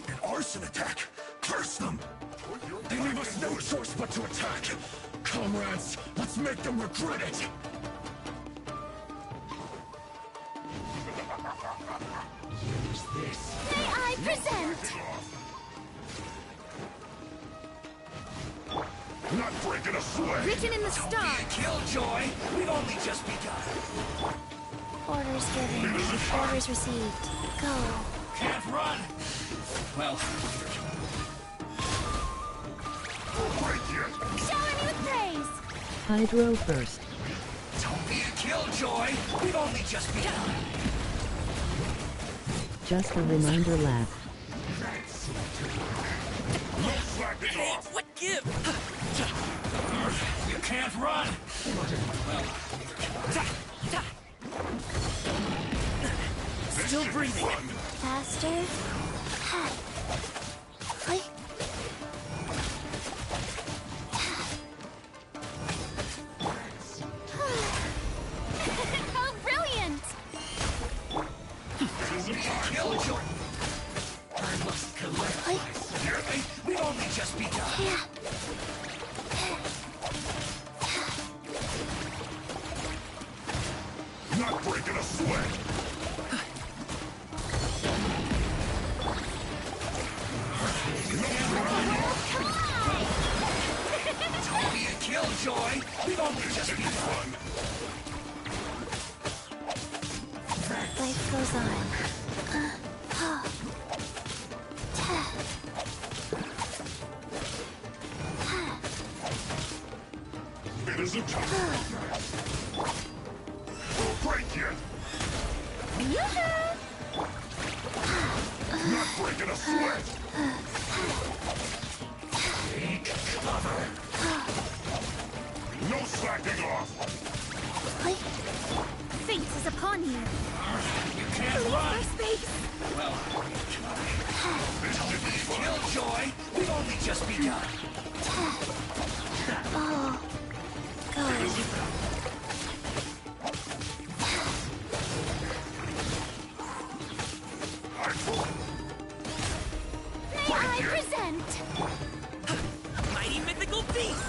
An arson attack. Curse them. They leave us no choice but to attack. Comrades, let's make them regret it. Use this. May I present? Not breaking a sweat. Written in the stars. Killjoy, we've only just begun. Orders given. Orders received. Go. Can't run. Well, Break it. Shower me with praise! Hydro first. don't be a killjoy. We've only just begun. Just a reminder, lad. No slacking off. What give? You can't run. Still breathing. Faster. Hi. How brilliant! Killjoy. I must collect Hi. myself. We've only just begun. Yeah. Not breaking a sweat. Don't be a killjoy. We've only just begun. Life goes on. It isn't time. Break it. Not breaking a sweat. Take cover. No slacking off. Fate is upon you. You can't run. For space! Well, This should be fun. killjoy. We've only just begun. Oh. Go. May I present? Mighty mythical beast.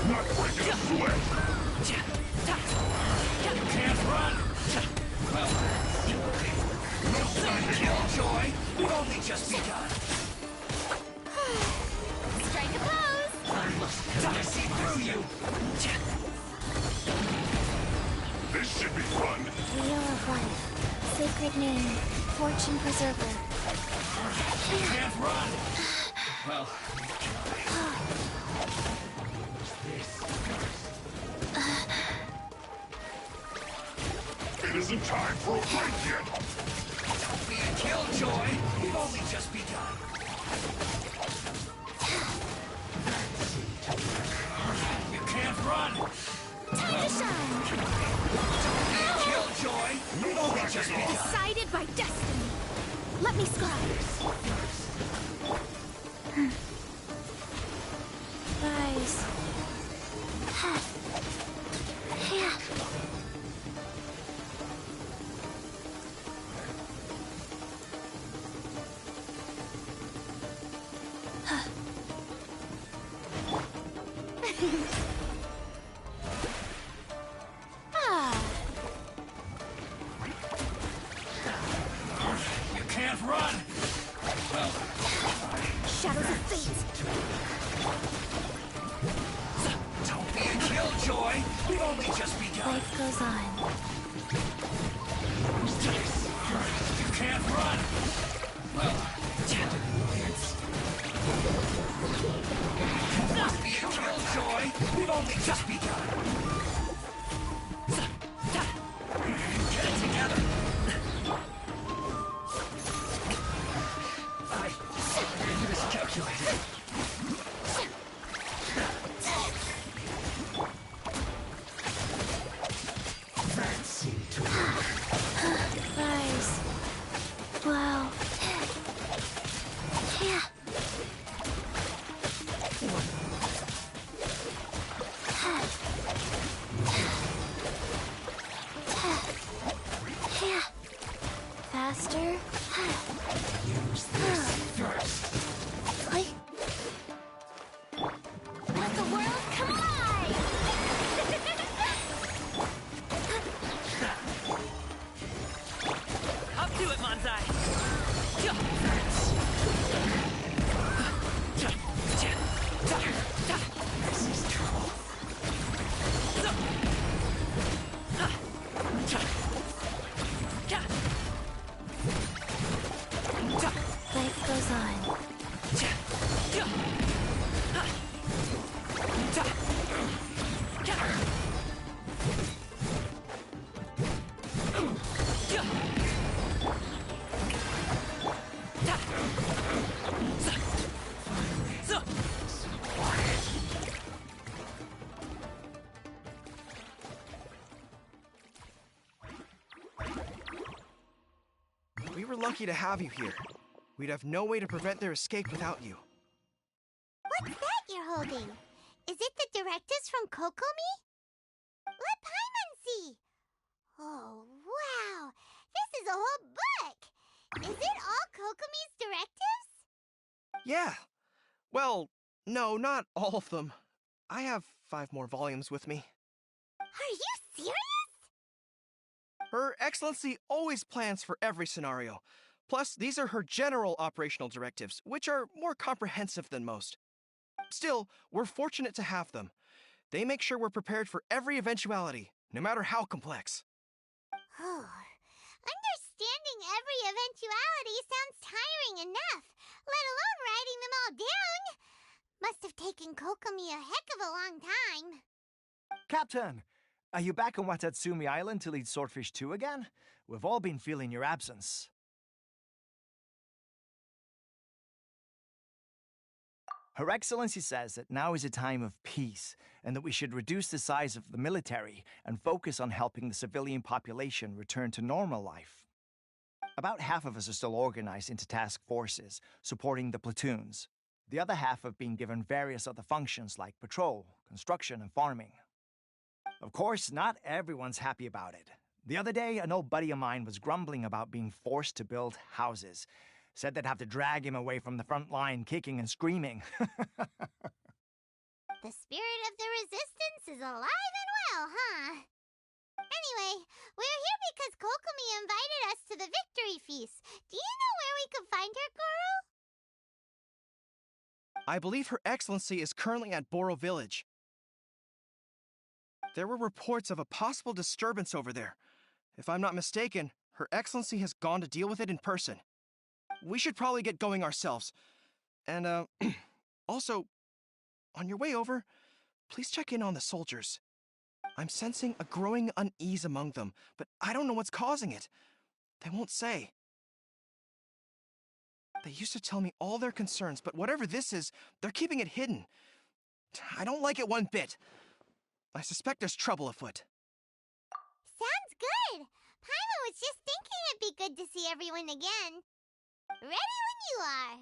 Not breaking a sweat. You can't run. Well, No slacking off. killjoy. We've only just begun. Strike a pose! I see through you. This should be fun. Wheel of life. Sacred name. Fortune preserver. You can't run. Well, It isn't time for a break yet. don't be a killjoy. We've only just begun. You can't run. Time to shine! Don't be a killjoy. We've only just begun. Decided by destiny. Let me scribe. Rise. Yeah. Ah, You can't run. Well, shadows of fate. don't be a killjoy. We've only just begun. Life goes on. You can't run. Well, don't be a killjoy. We've all can just be done. Get it together. I miscalculated. That seemed to work. Rise. Wow. Yeah. Yeah. Faster. Use this first. Like. Let the world collide! Up to it, Manzai! This is trouble. Life goes on. We were lucky to have you here. We'd have no way to prevent their escape without you. What's that you're holding? Is it the directives from Kokomi? Let Paimon see! Oh, wow! This is a whole book! Is it all Kokomi's directives? Yeah. Well, no, not all of them. I have 5 more volumes with me. Are you serious? Her Excellency always plans for every scenario. Plus, these are her general operational directives, which are more comprehensive than most. Still, we're fortunate to have them. They make sure we're prepared for every eventuality, no matter how complex. Understanding every eventuality sounds tiring enough, let alone writing them all down. Must have taken Kokomi a heck of a long time. Captain, are you back on Watatsumi Island to lead Swordfish 2 again? We've all been feeling your absence. Her Excellency says that now is a time of peace, and that we should reduce the size of the military and focus on helping the civilian population return to normal life. About half of us are still organized into task forces, supporting the platoons. The other half have been given various other functions like patrol, construction, and farming. Of course, not everyone's happy about it. The other day, an old buddy of mine was grumbling about being forced to build houses. Said they'd have to drag him away from the front line, kicking and screaming. The spirit of the resistance is alive and well, huh? Anyway, we're here because Kokomi invited us to the victory feast. Do you know where we could find her, Goro? I believe Her Excellency is currently at Boro Village. There were reports of a possible disturbance over there. If I'm not mistaken, Her Excellency has gone to deal with it in person. We should probably get going ourselves. And, also, on your way over, please check in on the soldiers. I'm sensing a growing unease among them, but I don't know what's causing it. They won't say. They used to tell me all their concerns, but whatever this is, they're keeping it hidden. I don't like it one bit. I suspect there's trouble afoot. Sounds good! Paimon was just thinking it'd be good to see everyone again. Ready when you are.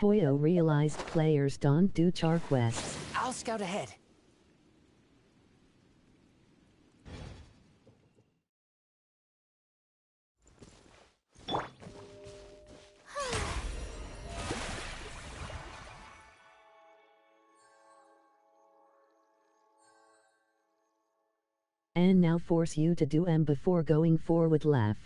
Hoyo realized players don't do char quests. I'll scout ahead. And now force you to do M before going forward laugh.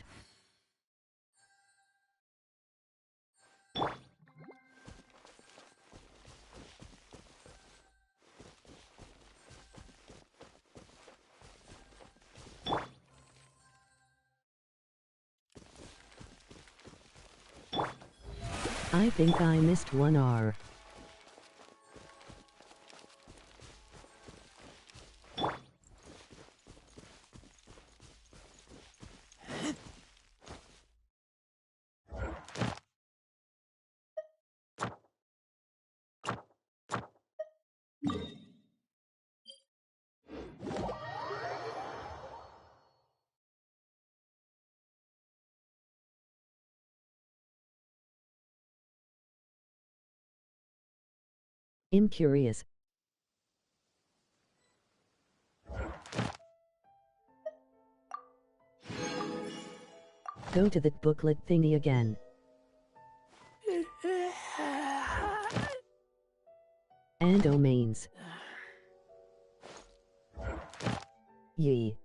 I think I missed one R. I'm curious. Go to that booklet thingy again. And domains. Yee.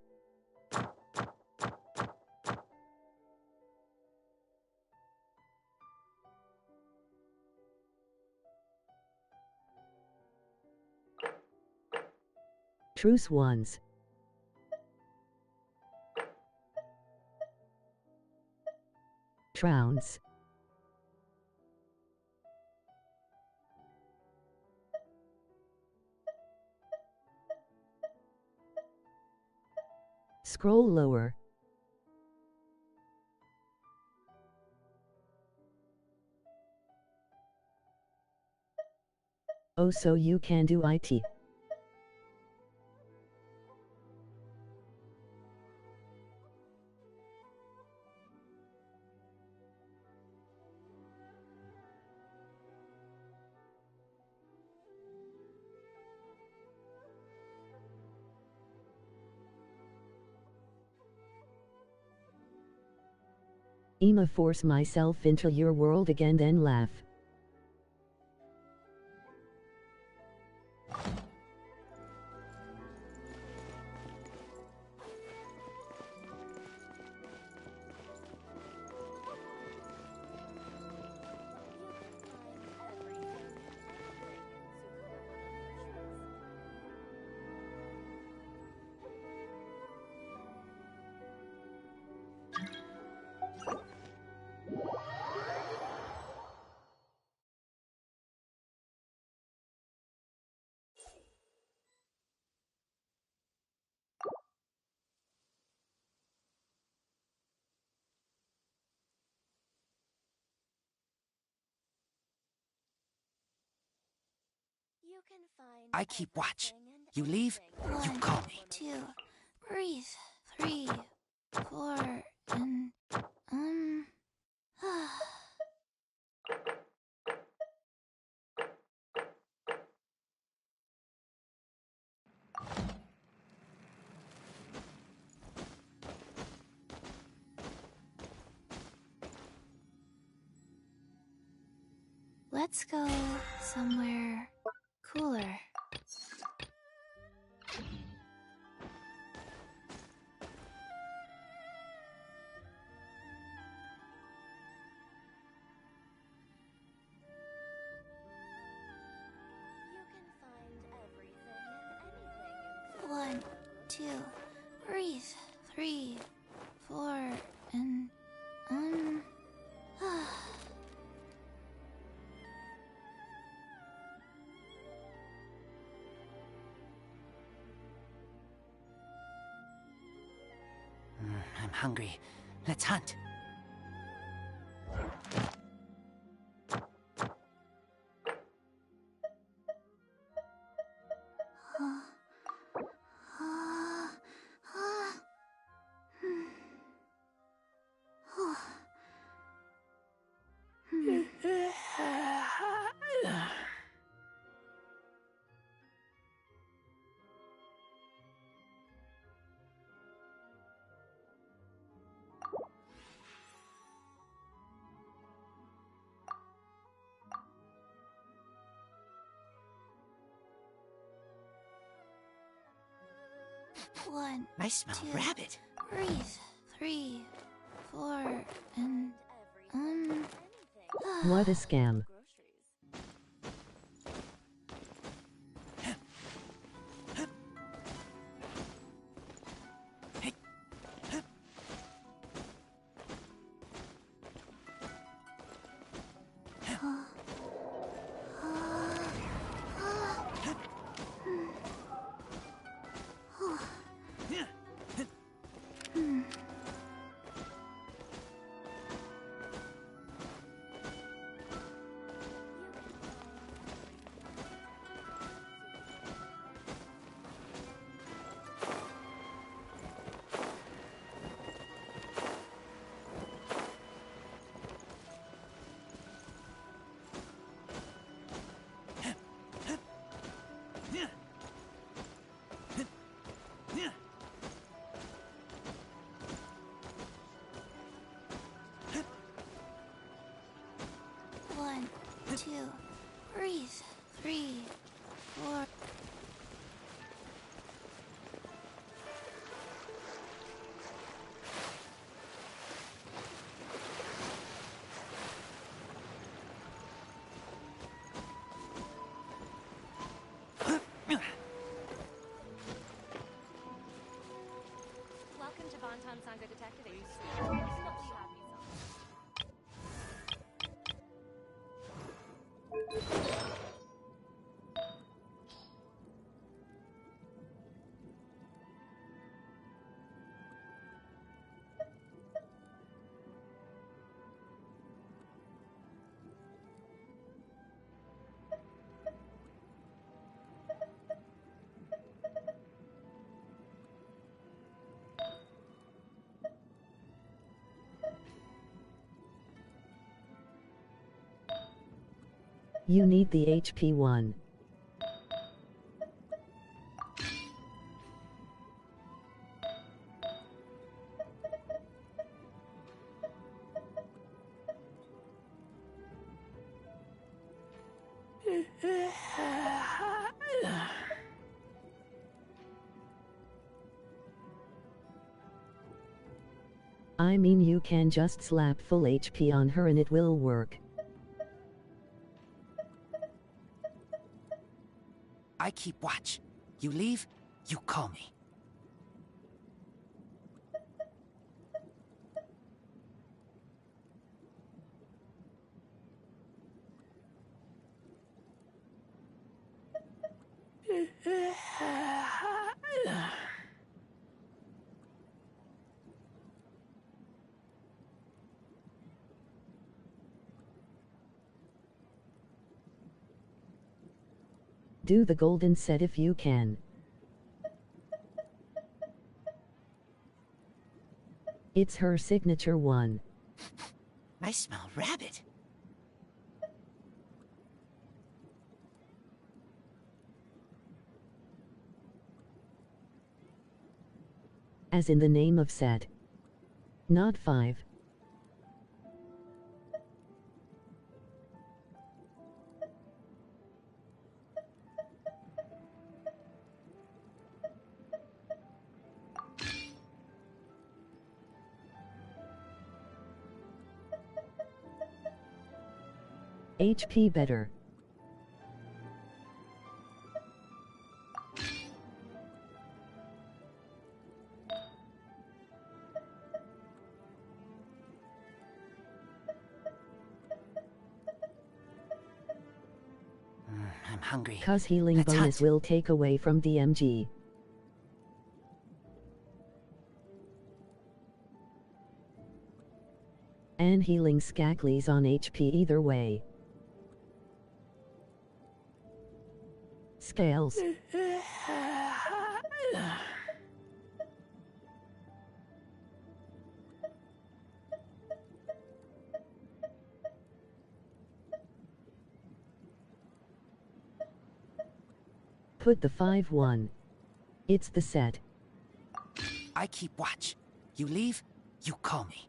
Truce ones. Trounce. Scroll lower. Oh, so you can do IT. I'ma force myself into your world again, then laugh. I keep watch. You leave, you call me. 1, 2, breathe. 3, 4, and let's go somewhere cooler. One, 2, breathe. 3, 4, and I'm hungry. Let's hunt. 1, I smell 2, rabbit. breathe. 3, 4, and What a scam. One, 2, breathe. 3, 4. Welcome to Bonton Sangha Detective Agency. It's not what you have me You need the HP one. I mean, you can just slap full HP on her and it will work. I keep watch. You leave, you call me. Do the golden set if you can. It's her signature one. I smell rabbit. As in the name of set. Not 5. HP better. I'm hungry. Cause healing Let's bonus hunt. will take away from DMG. And healing Skackles on HP either way. Scales. Put the 5-1. It's the set. I keep watch. You leave, you call me.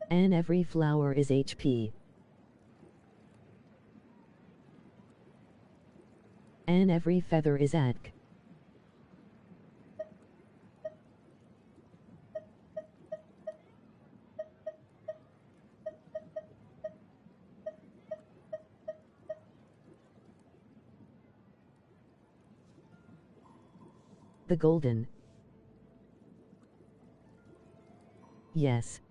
And every flower is HP. And every feather is atk. The golden. Yes.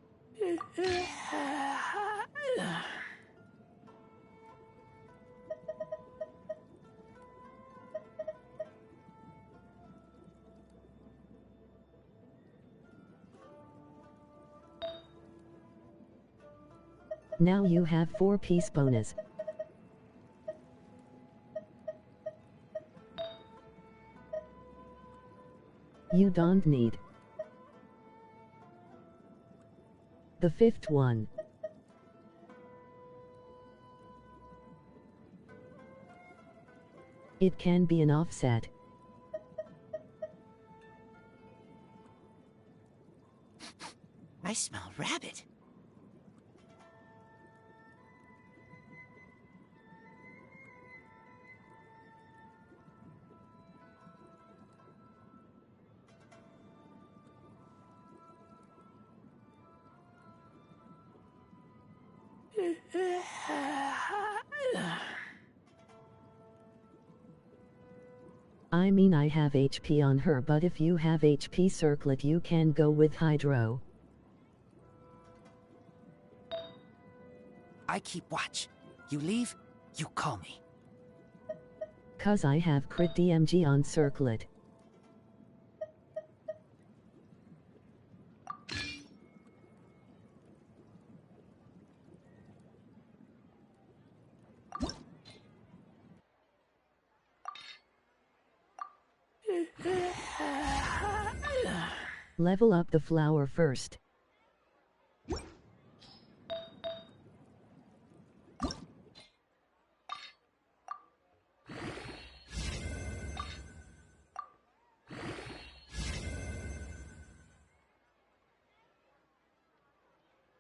Now you have 4-piece bonus. You don't need the 5th one. It can be an offset. I smell rabbit. I mean I have HP on her, but if you have HP circlet you can go with Hydro. I keep watch. You leave, you call me. Cause I have crit DMG on circlet. Level up the flower first.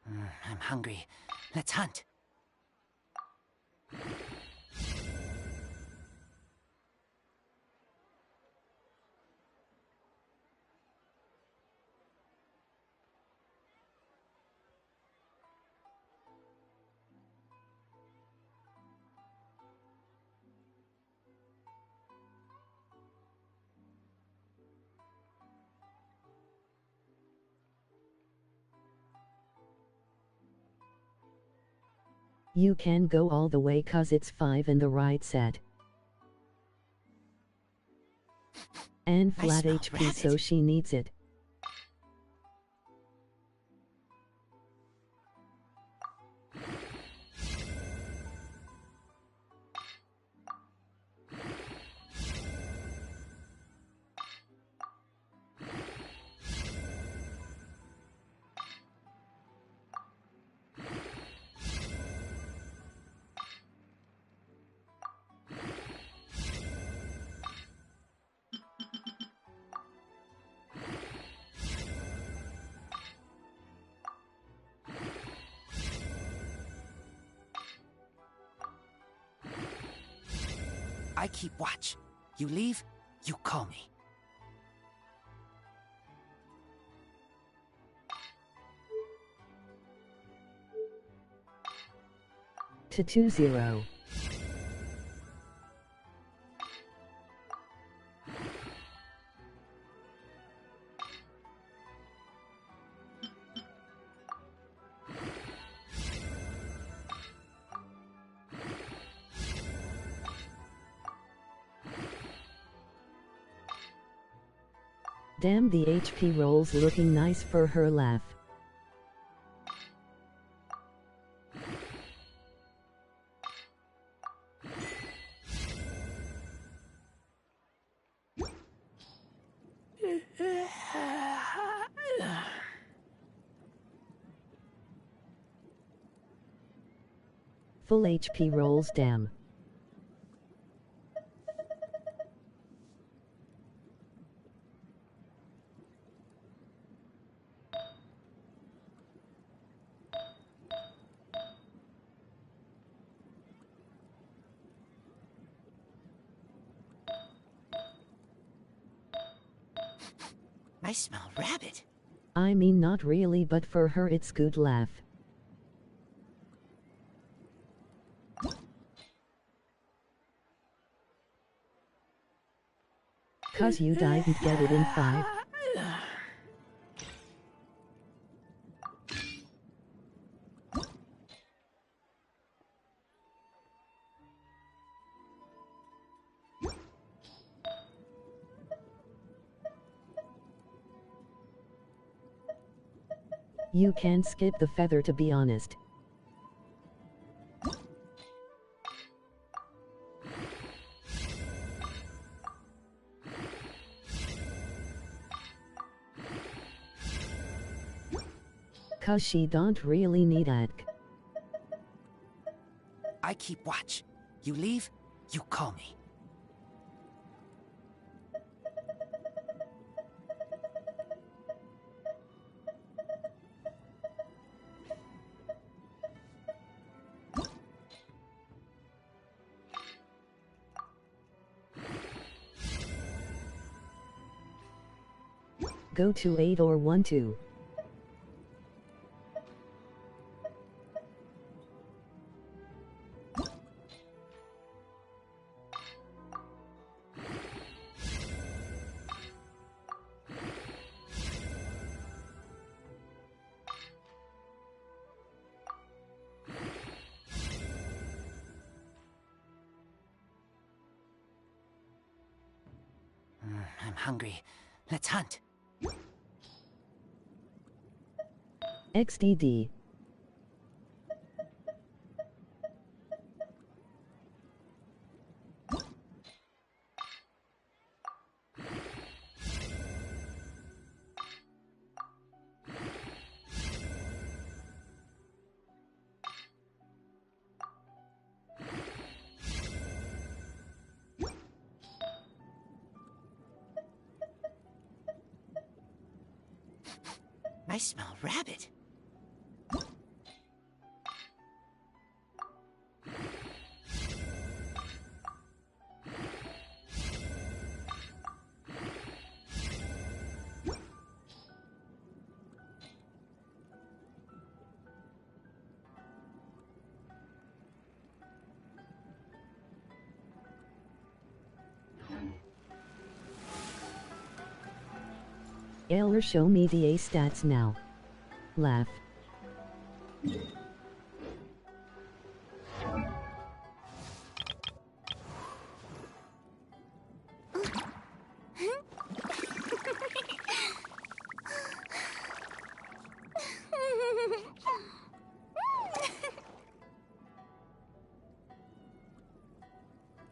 I'm hungry. Let's hunt. You can go all the way cause it's 5 in the right set. And flat HP so she needs it. I keep watch. You leave, you call me. To 2-0. Damn, the HP rolls looking nice for her laugh. Full HP rolls, damn. I smell rabbit. I mean not really, but for her it's good laugh. Cause you didn't get it in 5. You can skip the feather, to be honest. Cause she don't really need it. I keep watch. You leave, you call me. Go to 8 or 1 2. I'm hungry. Let's hunt. XDD. I smell rabbit. Eller, show me the A stats now. Laugh.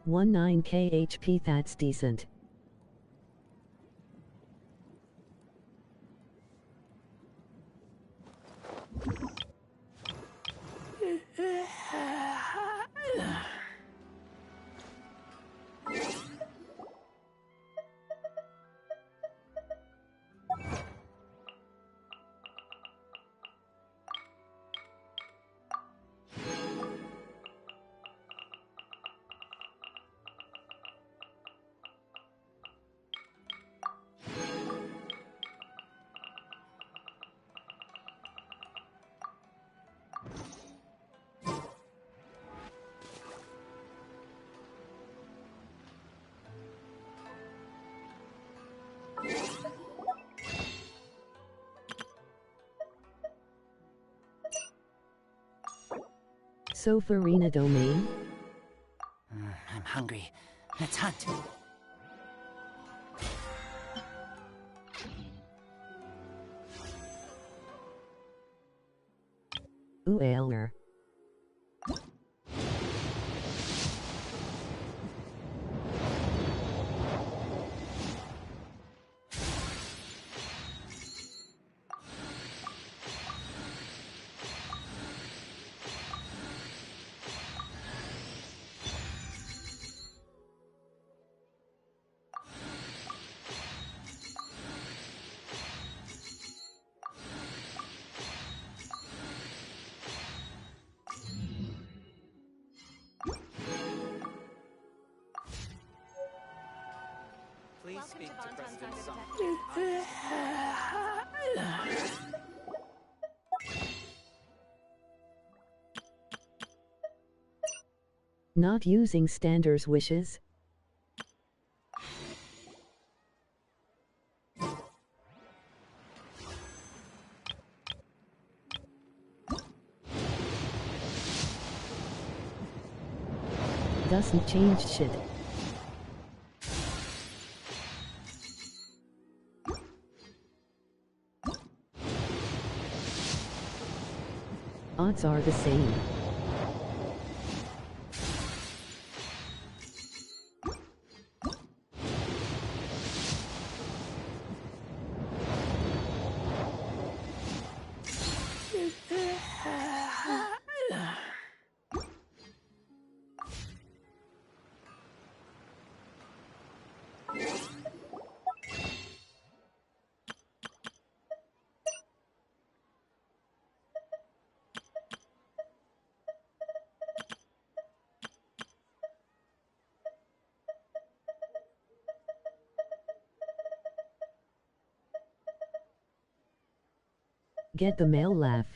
One 9k HP, that's decent. So Farina domain? I'm hungry. Let's hunt. Ooh, Eller. Bonton Sangha Detective. Not using Stander's wishes. Doesn't change shit. Odds are the same. Get the male laugh.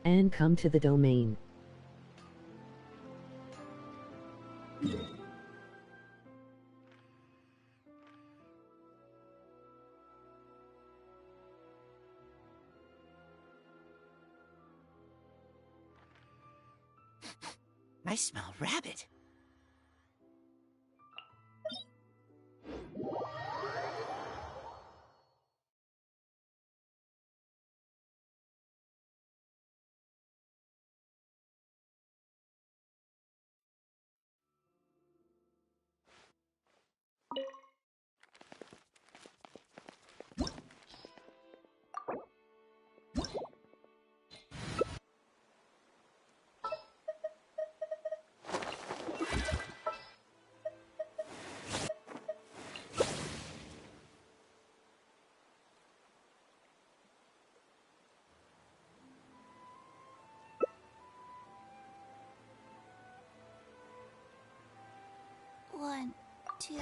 And come to the domain. I smell rabbit. One, two.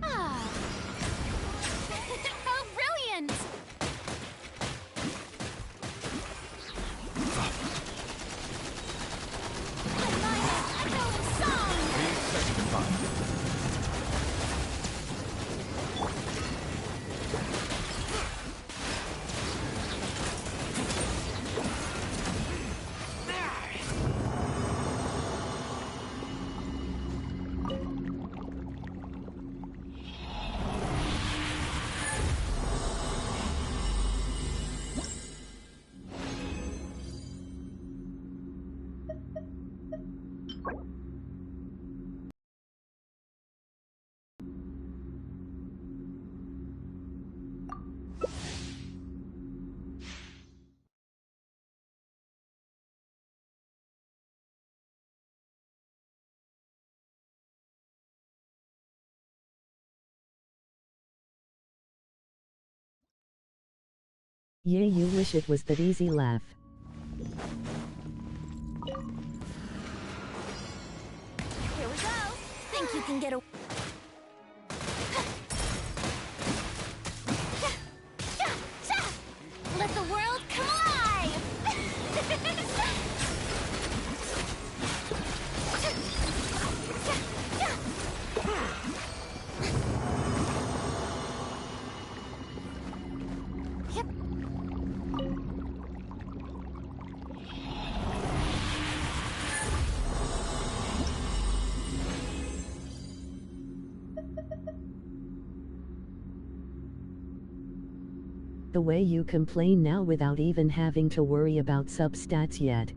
Ah! How brilliant! Yeah, you wish it was that easy laugh. Here we go! Think you can get a... Let the world come alive! The way you complain now without even having to worry about substats yet.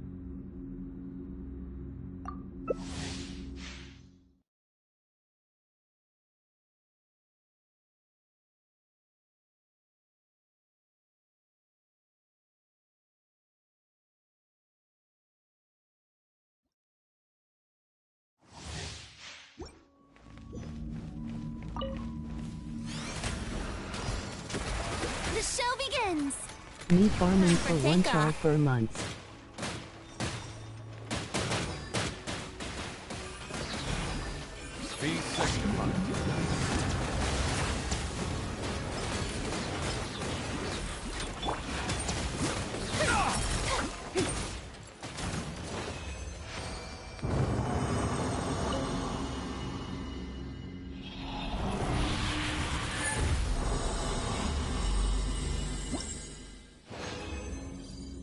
The show begins! Me farming for one char for months. Be sanctified.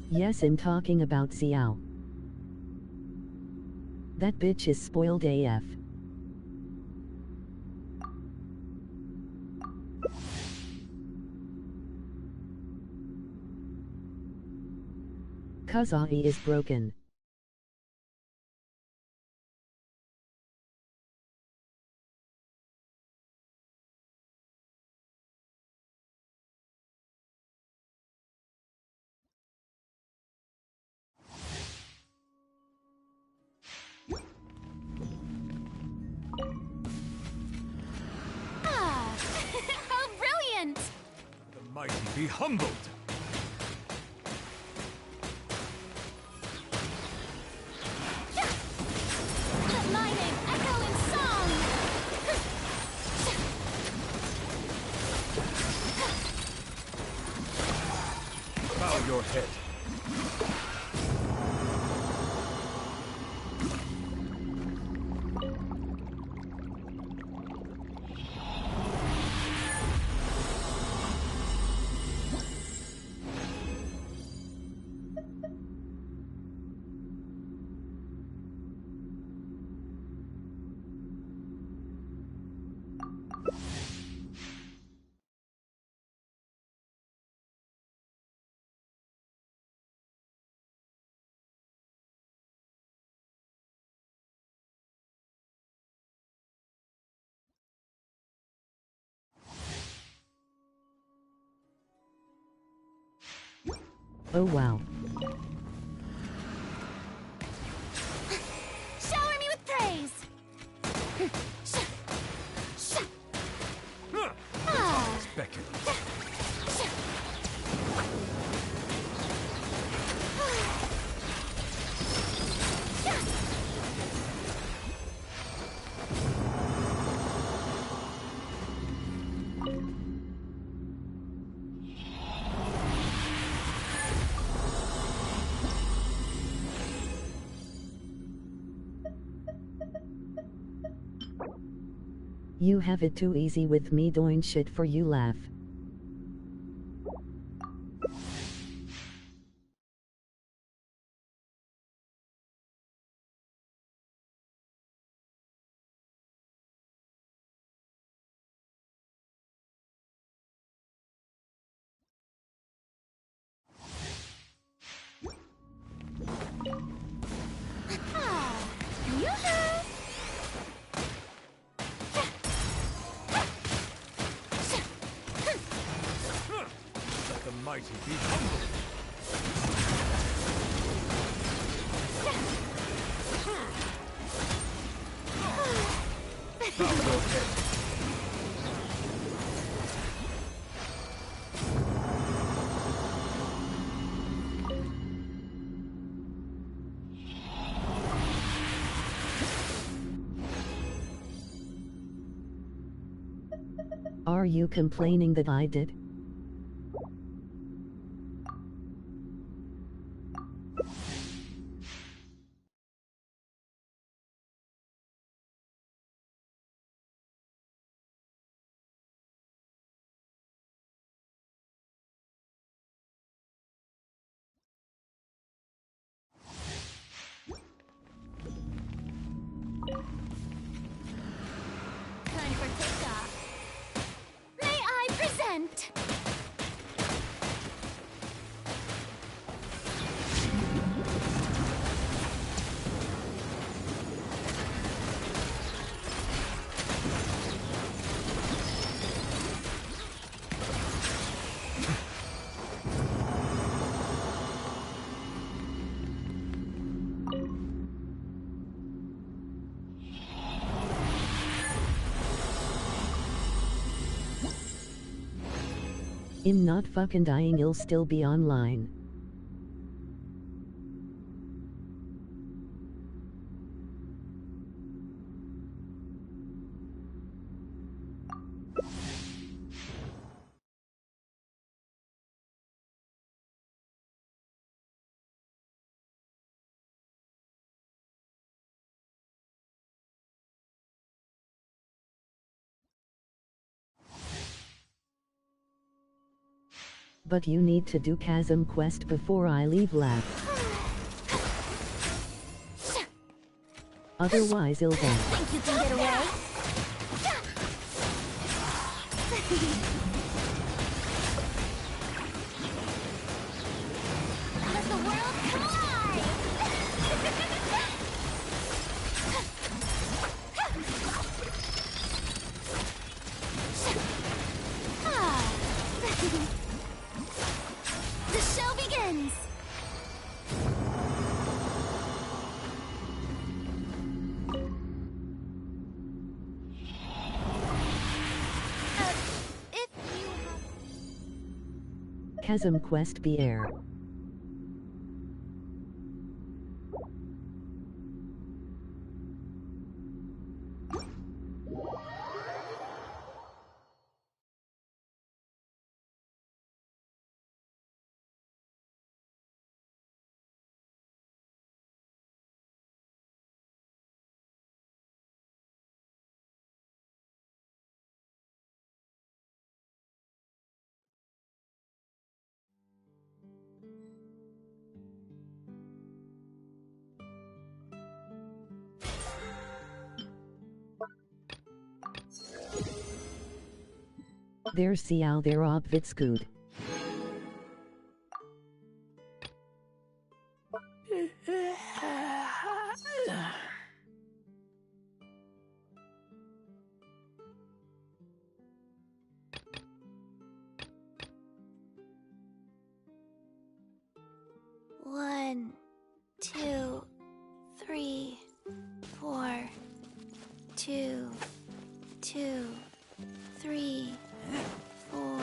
Yes, I'm talking about Xiao. That bitch is spoiled AF. Kazai is broken. Ah! How brilliant! The mighty be humbled. Let my name echo in song! Bow your head. Oh wow. Shower me with praise! Ah! Beckon. You have it too easy with me doing shit for you laugh. Yoo-hoo! Let the mighty be humbled. Bow your head. Are you complaining that I did? it! I'm not fucking dying, I'll still be online. But you need to do Chasm Quest before I leave lab. Otherwise I'll die. Think you can get away? Let the world collide! The show begins! If you have... Chasm Quest be air. There's Ciao there Obvitskud. One, two, three, four. 2, 2, 3, 4.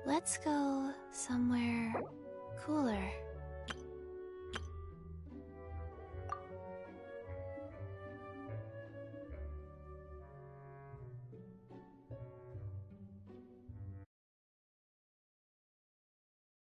Let's go somewhere cooler.